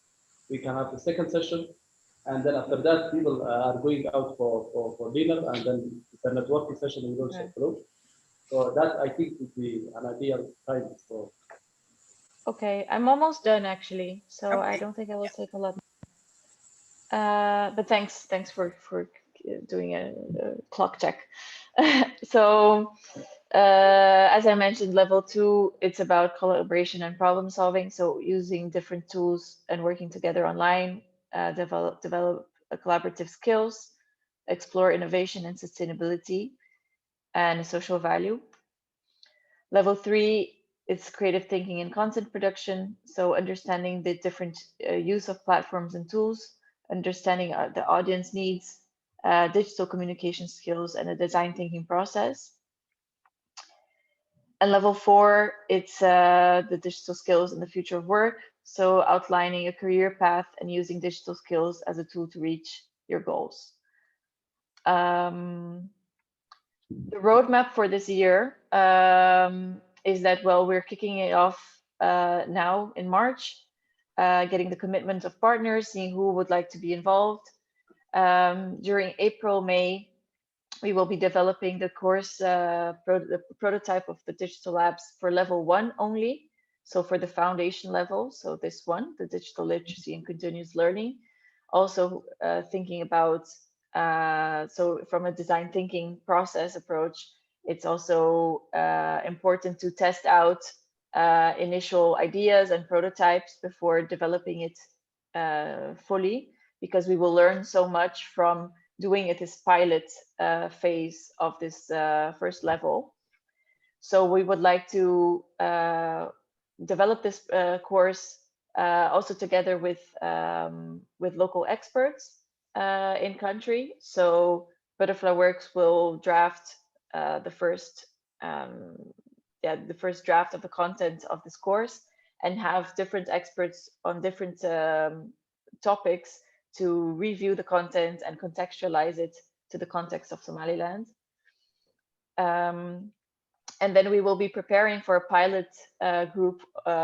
we can have the second session. And then after that, people are going out for dinner, and then the networking session will also follow. So that I think would be an ideal time for. Okay, I'm almost done actually, so I don't think I will take a lot. But thanks for doing a clock check. So as I mentioned, level 2, it's about collaboration and problem solving. So using different tools and working together online, develop collaborative skills, explore innovation and sustainability, and social value. Level 3, it's creative thinking and content production. So understanding the different use of platforms and tools, understanding the audience needs, digital communication skills, and a design thinking process. And level 4, it's the digital skills and the future of work. So outlining a career path and using digital skills as a tool to reach your goals. The roadmap for this year is that, well, we're kicking it off now in March, getting the commitment of partners, seeing who would like to be involved. During April, May, we will be developing the course, the prototype of the digital labs for level 1 only. So for the foundation level, so this one, the digital literacy and continuous learning. Also thinking about, so from a design thinking process approach, it's also important to test out initial ideas and prototypes before developing it fully, because we will learn so much from doing it as pilot phase of this first level. So we would like to develop this course also together with local experts in country. So Butterfly Works will draft the first draft of the content of this course and have different experts on different topics to review the content and contextualize it to the context of Somaliland. And then we will be preparing for a pilot group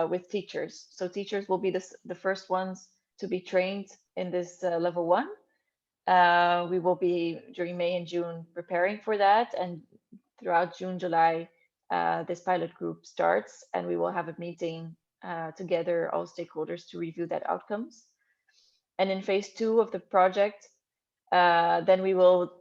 with teachers. So teachers will be the first ones to be trained in this level 1. We will be during May and June preparing for that, and throughout June, July, this pilot group starts, and we will have a meeting together all stakeholders to review that outcomes. And in phase 2 of the project, then we will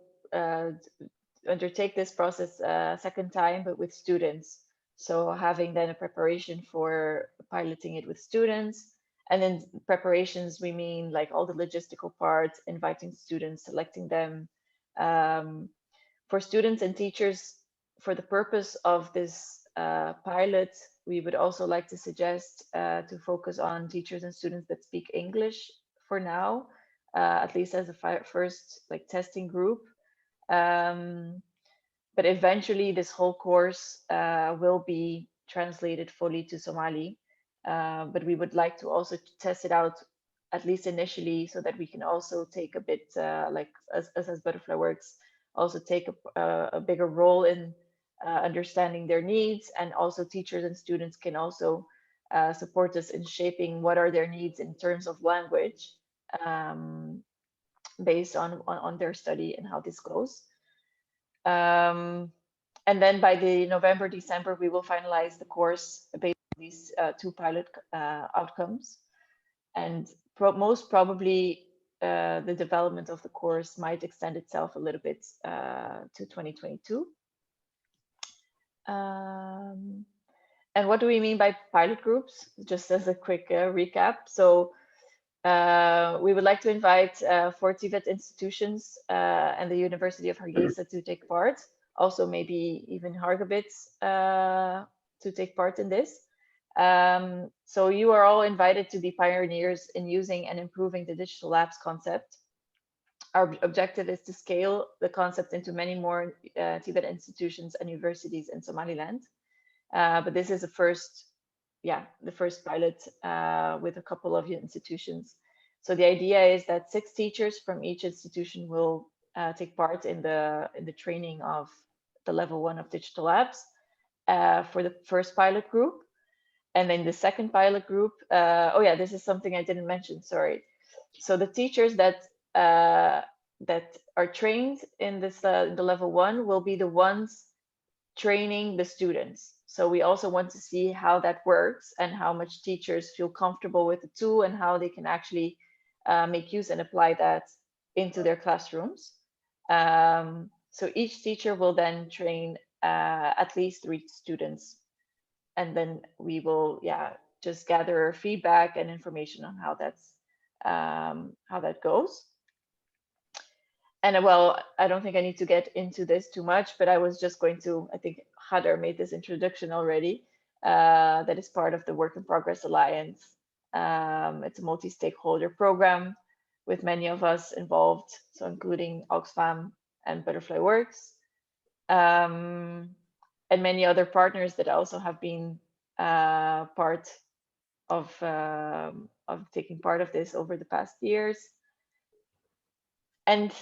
undertake this process a second time, but with students. So having then a preparation for piloting it with students. And then preparations, we mean like all the logistical parts, inviting students, selecting them. For students and teachers, for the purpose of this pilot, we would also like to suggest to focus on teachers and students that speak English for now, at least as a first like testing group. But eventually this whole course will be translated fully to Somali. But we would like to also test it out, at least initially, so that we can also take a bit, like as Butterfly Works, also take a bigger role in understanding their needs, and also teachers and students can also support us in shaping what are their needs in terms of language, based on their study and how this goes. And then by the November, December, we will finalize the course based on these 2 pilot outcomes. And most probably the development of the course might extend itself a little bit to 2022. And what do we mean by pilot groups? Just as a quick recap. So we would like to invite 4 TVET institutions and the University of Hargeisa to take part. Also, maybe even Hargebits to take part in this. So you are all invited to be pioneers in using and improving the digital labs concept. Our objective is to scale the concept into many more TVET institutions and universities in Somaliland. But this is the first pilot with a couple of institutions. So the idea is that 6 teachers from each institution will take part in the training of the level 1 of digital labs for the first pilot group. And then the second pilot group, this is something I didn't mention, sorry. So the teachers that are trained in this the level 1 will be the ones training the students. So we also want to see how that works and how much teachers feel comfortable with the tool and how they can actually make use and apply that into their classrooms. So each teacher will then train at least 3 students. And then we will, just gather feedback and information on how that goes. And well, I don't think I need to get into this too much, but I was just going to, I think Hadar made this introduction already, that is part of the Work in Progress Alliance. It's a multi-stakeholder program with many of us involved, so including Oxfam and Butterfly Works, and many other partners that also have been part of taking part of this over the past years. And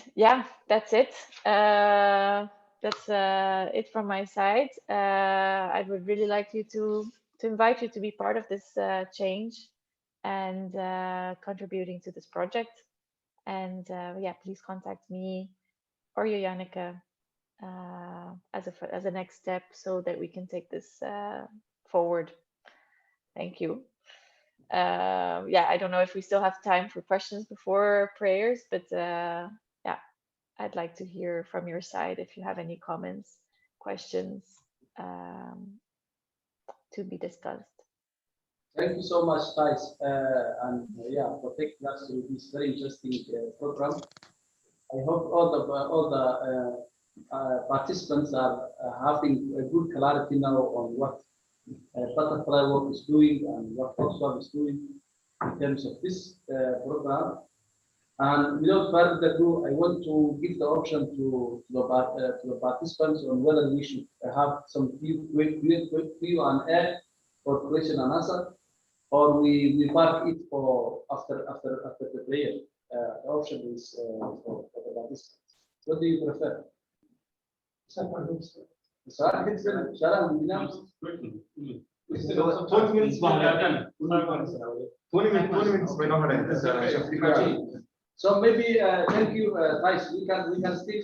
that's it. That's it from my side. I would really like you to invite you to be part of this change and contributing to this project. And please contact me or you, Janneke, as a next step so that we can take this forward. Thank you. I don't know if we still have time for questions before prayers, but I'd like to hear from your side if you have any comments, questions to be discussed. Thank you so much, Thais, for taking us through this very interesting program. I hope all the participants are having a good clarity now on what Butterfly Work is doing and what Oxfam is doing in terms of this program. And without further ado, I want to give the option to the participants on whether we should have some Q&A for question and answer, or we park it for after the prayer. The option is for the participants. What do you prefer? 20 minutes may not have. So maybe thank you, Thais. We can still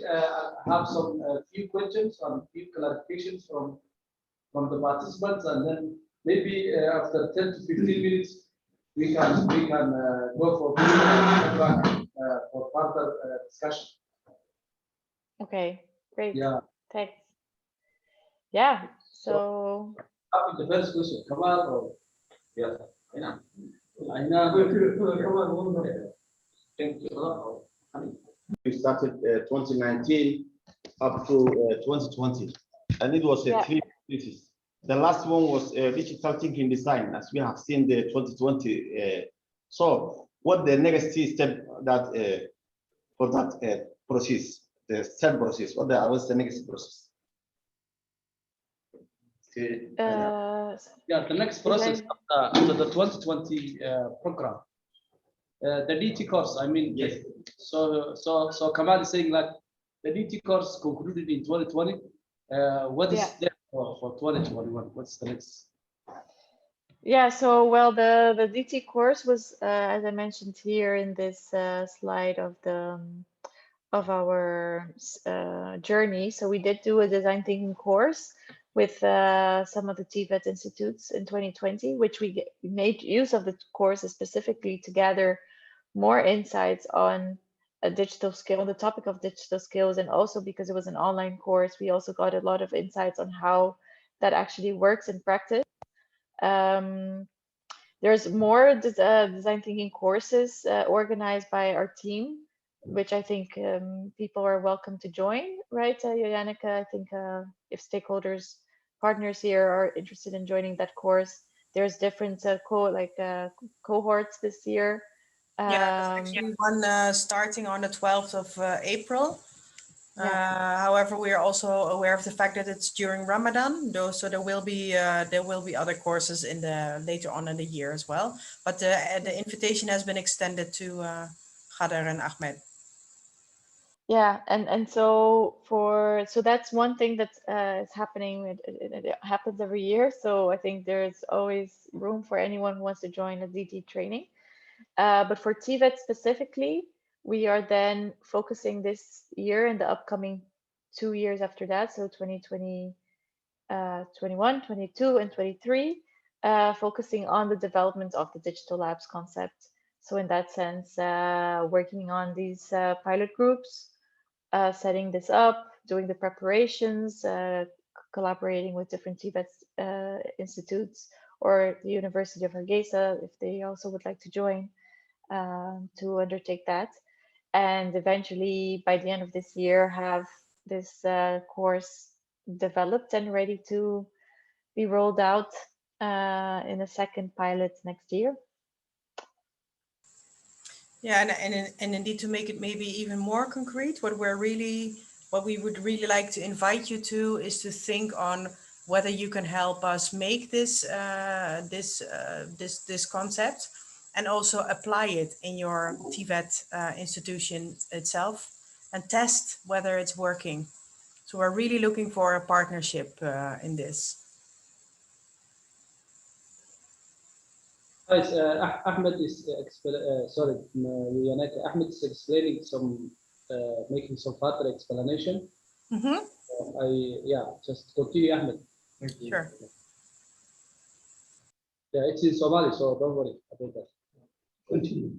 have some few questions and few clarifications from the participants, and then maybe after 10 to 15 minutes, we can go for further discussion. Okay, great. Yeah. Thanks. Yeah. So The first question, Kamal or yeah, I know. Thank you. We started 2019 up to 2020, and it was Yeah. 3 phases. The last one was digital thinking design, as we have seen the 2020. So, what the next step that for that process, the step process? What's the next process? Okay. Yeah, the next process after the 2020 program, the DT course. I mean, Yes. So Kamal is saying like the DT course concluded in 2020. What is there for 2021? What's the next? Yeah, so well, the DT course was, as I mentioned here in this slide of the of our journey. So we did do a design thinking course with some of the TVET institutes in 2020, which we made use of the courses specifically to gather more insights on a digital skill, the topic of digital skills, and also because it was an online course, we also got a lot of insights on how that actually works in practice. There's more design thinking courses organized by our team, which I think people are welcome to join, right, Yannicka? I think if stakeholders, partners here are interested in joining that course, there's different cohorts this year. Yeah, there's actually one starting on the 12th of April. However, we are also aware of the fact that it's during Ramadan, though, so there will be other courses in the later on in the year as well. But the invitation has been extended to Ghadar and Ahmed. Yeah, and so that's one thing that is happening. It happens every year, so I think there's always room for anyone who wants to join a DT training. But for TVET specifically, we are then focusing this year and the upcoming 2 years after that, so 2020, 21, 22, and 23, focusing on the development of the digital labs concept. So in that sense, working on these pilot groups, setting this up, doing the preparations, collaborating with different TVET institutes or the University of Hargeisa if they also would like to join to undertake that. And eventually, by the end of this year, have this course developed and ready to be rolled out in a second pilot next year. Yeah, and indeed to make it maybe even more concrete, what we would really like to invite you to is to think on whether you can help us make this concept and also apply it in your TVET institution itself and test whether it's working. So we're really looking for a partnership in this. Guys, Ahmed is sorry, Yannicka. Ahmed is explaining making some further explanation. Just continue, Ahmed. Sure. Yeah, it's in Somali, so don't worry about that. Continue.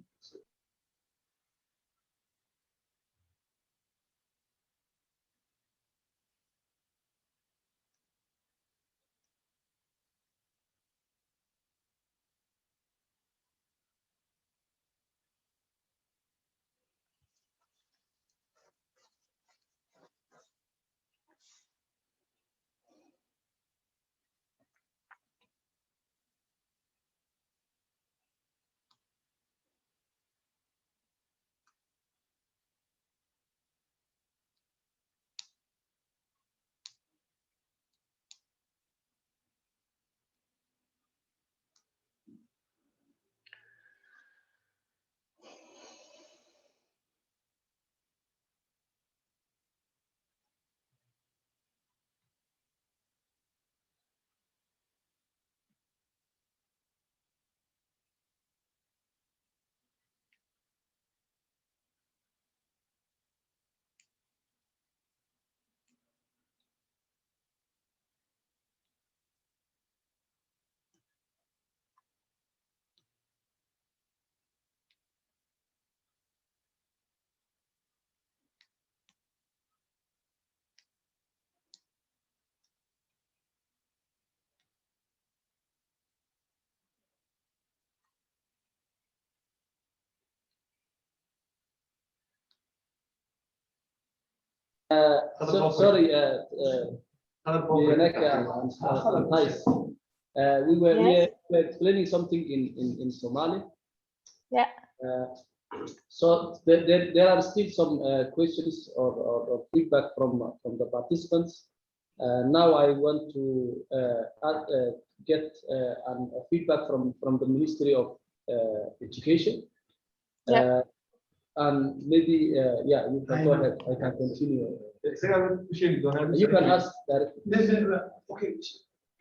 Sorry, هناك nice. We were Yes. explaining something in Somali. Yeah. So there are still some questions or feedback from the participants. Now I want to get a feedback from the Ministry of Education. Yeah. And maybe yeah, you can go ahead. I can continue. You can ask directly. Okay.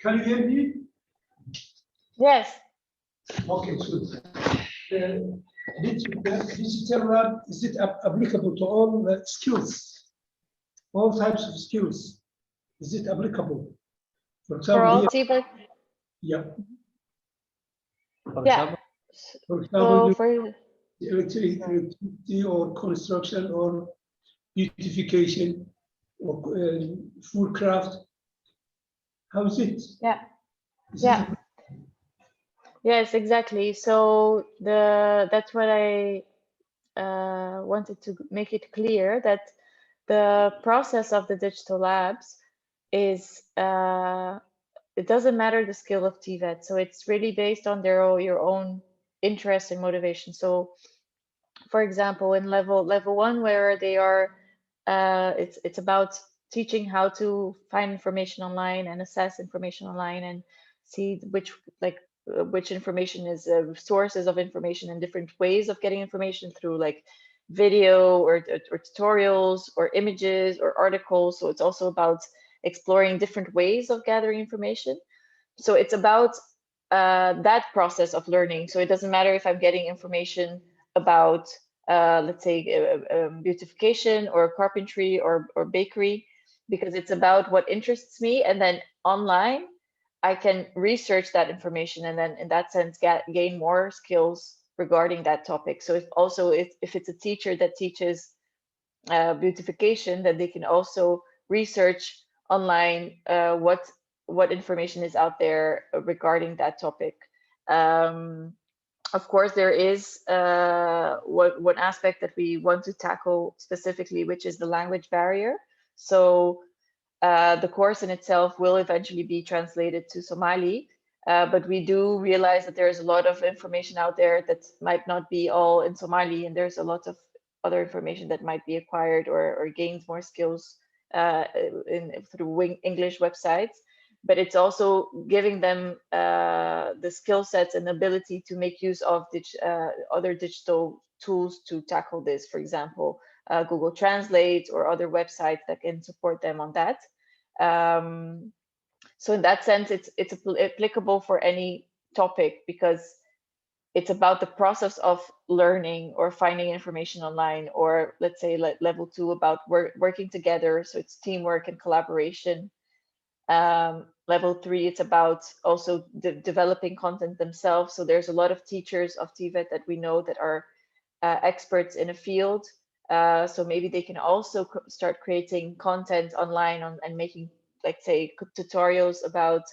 Can you hear me? Yes. Okay, good. Digital lab, is it applicable to all skills? All types of skills? Is it applicable? For For example, all here, TVET. yeah. For Yeah. example, For example, So for electricity or construction or beautification or food craft. How is it? yeah. Is Yeah. it Yes, exactly. So that's what I wanted to make it clear that the process of the digital labs is it doesn't matter the skill of TVET. So it's really based on your own interest and motivation. So for example, in level 1, where they are it's about teaching how to find information online and assess information online and see which information is sources of information and different ways of getting information through like video or tutorials or images or articles. So it's also about exploring different ways of gathering information. So it's about that process of learning. So it doesn't matter if I'm getting information about let's say beautification or carpentry or bakery, because it's about what interests me, and then online I can research that information and then in that sense gain more skills regarding that topic. So if it's a teacher that teaches beautification, then they can also research online what information is out there regarding that topic. Of course, there is one aspect that we want to tackle specifically, which is the language barrier. So the course in itself will eventually be translated to Somali, but we do realize that there's a lot of information out there that might not be all in Somali, and there's a lot of other information that might be acquired or gains more skills through English websites. But it's also giving them the skill sets and ability to make use of other digital tools to tackle this. For example, Google Translate or other websites that can support them on that. So in that sense, it's applicable for any topic, because it's about the process of learning or finding information online, or let's say level 2 about working together. So it's teamwork and collaboration. Level 3, it's about also developing content themselves. So there's a lot of teachers of TVET that we know that are experts in a field. So maybe they can also start creating content online and making, like say, tutorials about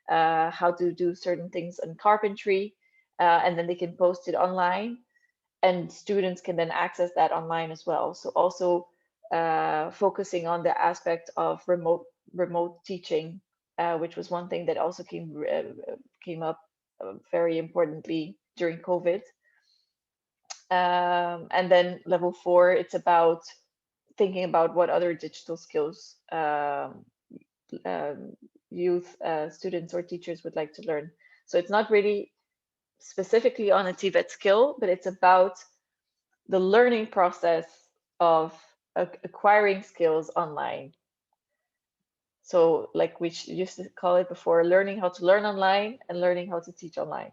how to do certain things in carpentry, and then they can post it online, and students can then access that online as well. So also focusing on the aspect of remote teaching, which was one thing that also came up very importantly during COVID. And then level 4, it's about thinking about what other digital skills youth, students or teachers would like to learn. So it's not really specifically on a TVET skill, but it's about the learning process of acquiring skills online. So like we used to call it before, learning how to learn online and learning how to teach online.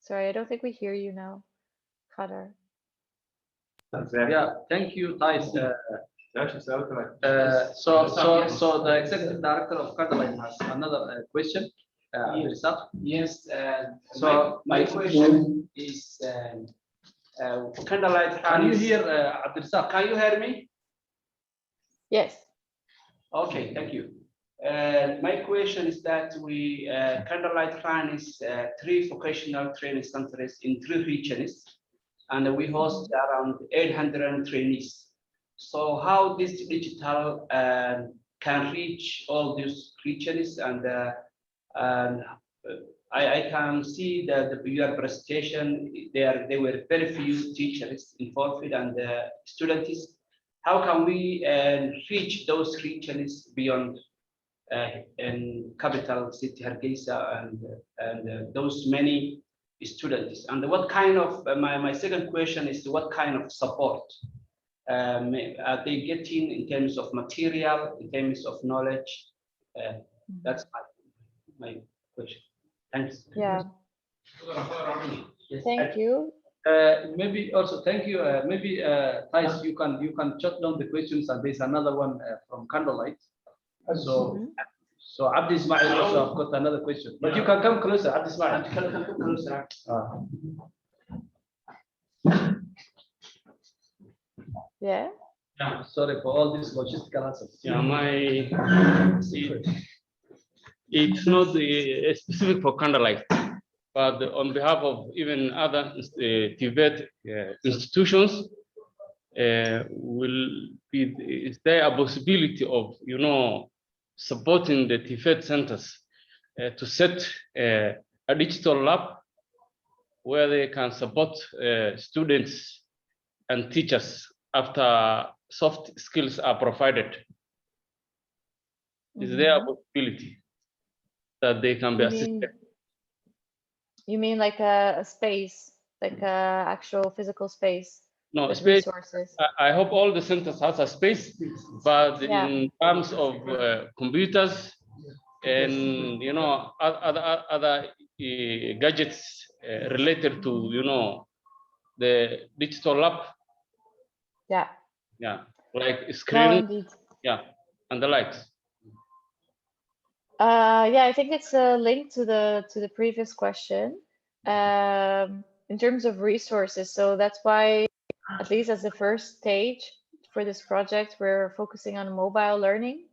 Sorry, I don't think we hear you now, Khadar. Yeah, thank you, Thais. So the executive director of Cardline has another question. Yes. So my question is kind of like. Can you hear Abdirsaq? Can you hear me? Yes. Okay, thank you. My question is that we Candlelight runs 3 vocational training centers in 3 regions, and we host around 800 trainees. So how this digital can reach all these regions, and I can see that your presentation there were very few teachers involved and students. How can we reach those regions beyond in capital city Hargeisa and those many students? And what kind of my second question is what kind of support are they getting in terms of material, in terms of knowledge? That's my question. Thanks. Yeah, Yes. thank you. Maybe also thank you. Maybe Thais, you can jot down the questions, and there's another one from Candlelight. So so Abdi Ismail also have got another question, but you can come closer. Abdi Ismail. Come closer. Yeah. Yeah, sorry for all these logistical answers. Yeah, it's not specific for Candlelight, but on behalf of even other Tibet institutions, is there a possibility of supporting the Tibet centers to set a digital lab where they can support students and teachers after soft skills are provided? Is there a possibility that they can be assisted? You mean like a space, like a actual physical space? No, with space. Resources. I hope all the centers has a space, but Yeah. in terms of computers and other gadgets related to the digital lab. Yeah. Yeah, like No, screen. indeed. Yeah, and the likes. Yeah, I think it's a link to the previous question. In terms of resources, so that's why, at least as the first stage for this project, we're focusing on mobile learning.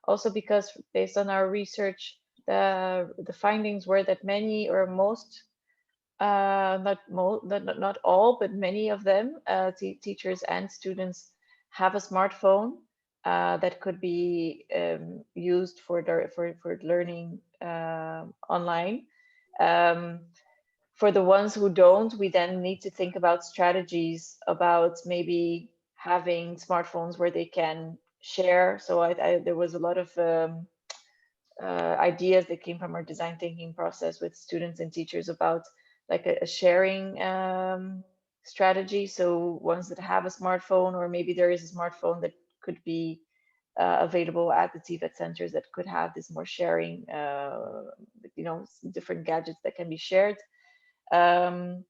Also because based on our research, the findings were that many or most, not all, but many of them, teachers and students have a smartphone that could be used for learning online. For the ones who don't, we then need to think about strategies about maybe having smartphones where they can share. So there was a lot of ideas that came from our design thinking process with students and teachers about like a sharing strategy. So ones that have a smartphone, or maybe there is a smartphone that could be available at the TVET centers that could have this more sharing, different gadgets that can be shared. And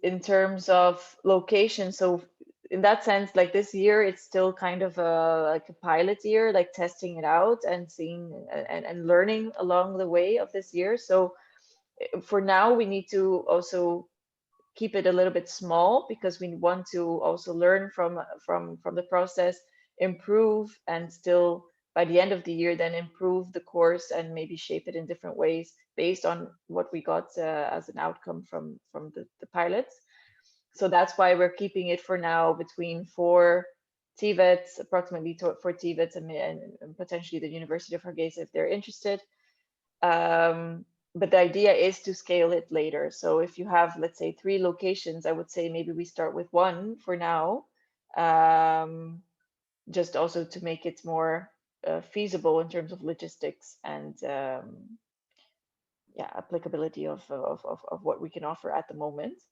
in terms of location, so in that sense, like this year, it's still kind of like a pilot year, like testing it out and seeing and learning along the way of this year. So for now, we need to also keep it a little bit small because we want to also learn from the process, improve, and still by the end of the year then improve the course and maybe shape it in different ways based on what we got as an outcome from the pilots. So that's why we're keeping it for now between 4 TVETs, approximately 4 TVETs, and potentially the University of Hargeisa if they're interested. But the idea is to scale it later. So if you have, let's say, 3 locations, I would say maybe we start with 1 for now, just also to make it more feasible in terms of logistics and applicability of what we can offer at the moment.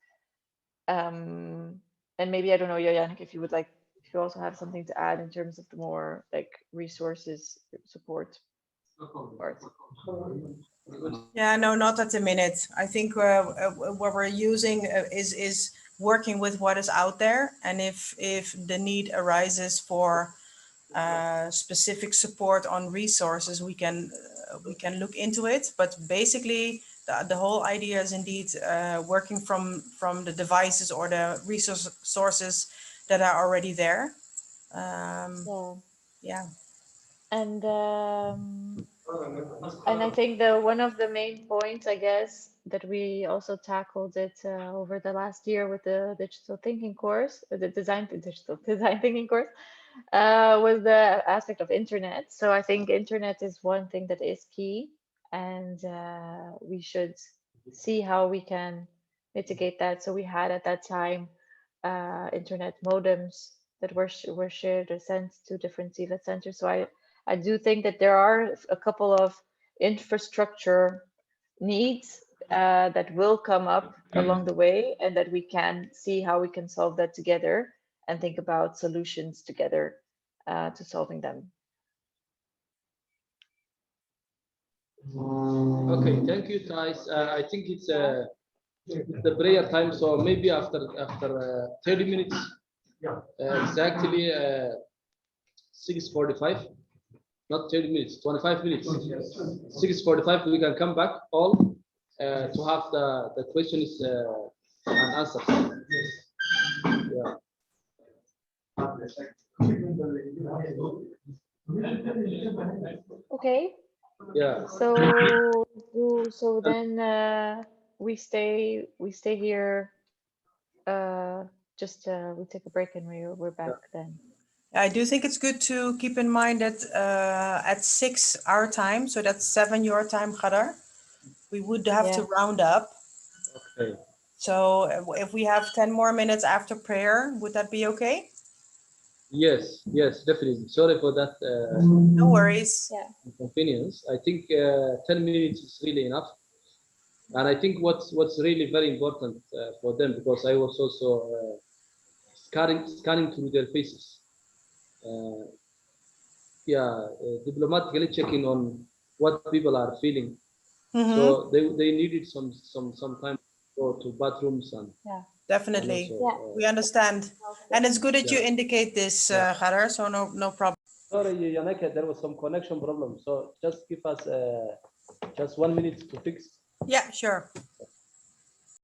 And maybe, I don't know, Yannick, if you also have something to add in terms of the more like resources support part. Yeah, no, not at the minute. I think what we're using is working with what is out there, and if the need arises for specific support on resources, we can look into it. But basically, the whole idea is indeed working from the devices or the sources that are already there. Yeah. And I think the one of the main points, I guess, that we also tackled it over the last year with the digital thinking course, the digital design thinking course, was the aspect of internet. So I think internet is one thing that is key, and we should see how we can mitigate that. So we had at that time internet modems that were shared or sent to different CVET centers. So I do think that there are a couple of infrastructure needs that will come up along the way, and that we can see how we can solve that together and think about solutions together to solving them. Okay, thank you, Thais. I think it's the prayer time, so maybe after 30 minutes, exactly 6:45, not 30 minutes, 25 minutes, 6:45, we can come back all to have the questions and answers. Yeah. Okay. Yeah. So then we stay here. Just we take a break and we're back then. I do think it's good to keep in mind that at 6 our time, so that's 7 your time, Ghadar, we would have to round up. Okay. So if we have 10 more minutes after prayer, would that be okay? Yes, definitely. Sorry for that No worries. Yeah. inconvenience. I think 10 minutes is really enough. And I think what's really very important for them, because I was also scanning through their faces. Diplomatically checking on what people are feeling. Mhm. So they needed some time to go to bathrooms and Definitely. and also, We understand. And it's good that you indicate this, Ghadar, so no problem. sorry, Yaneke, there was some connection problem. So just give us just 1 minute to fix. Yeah, sure.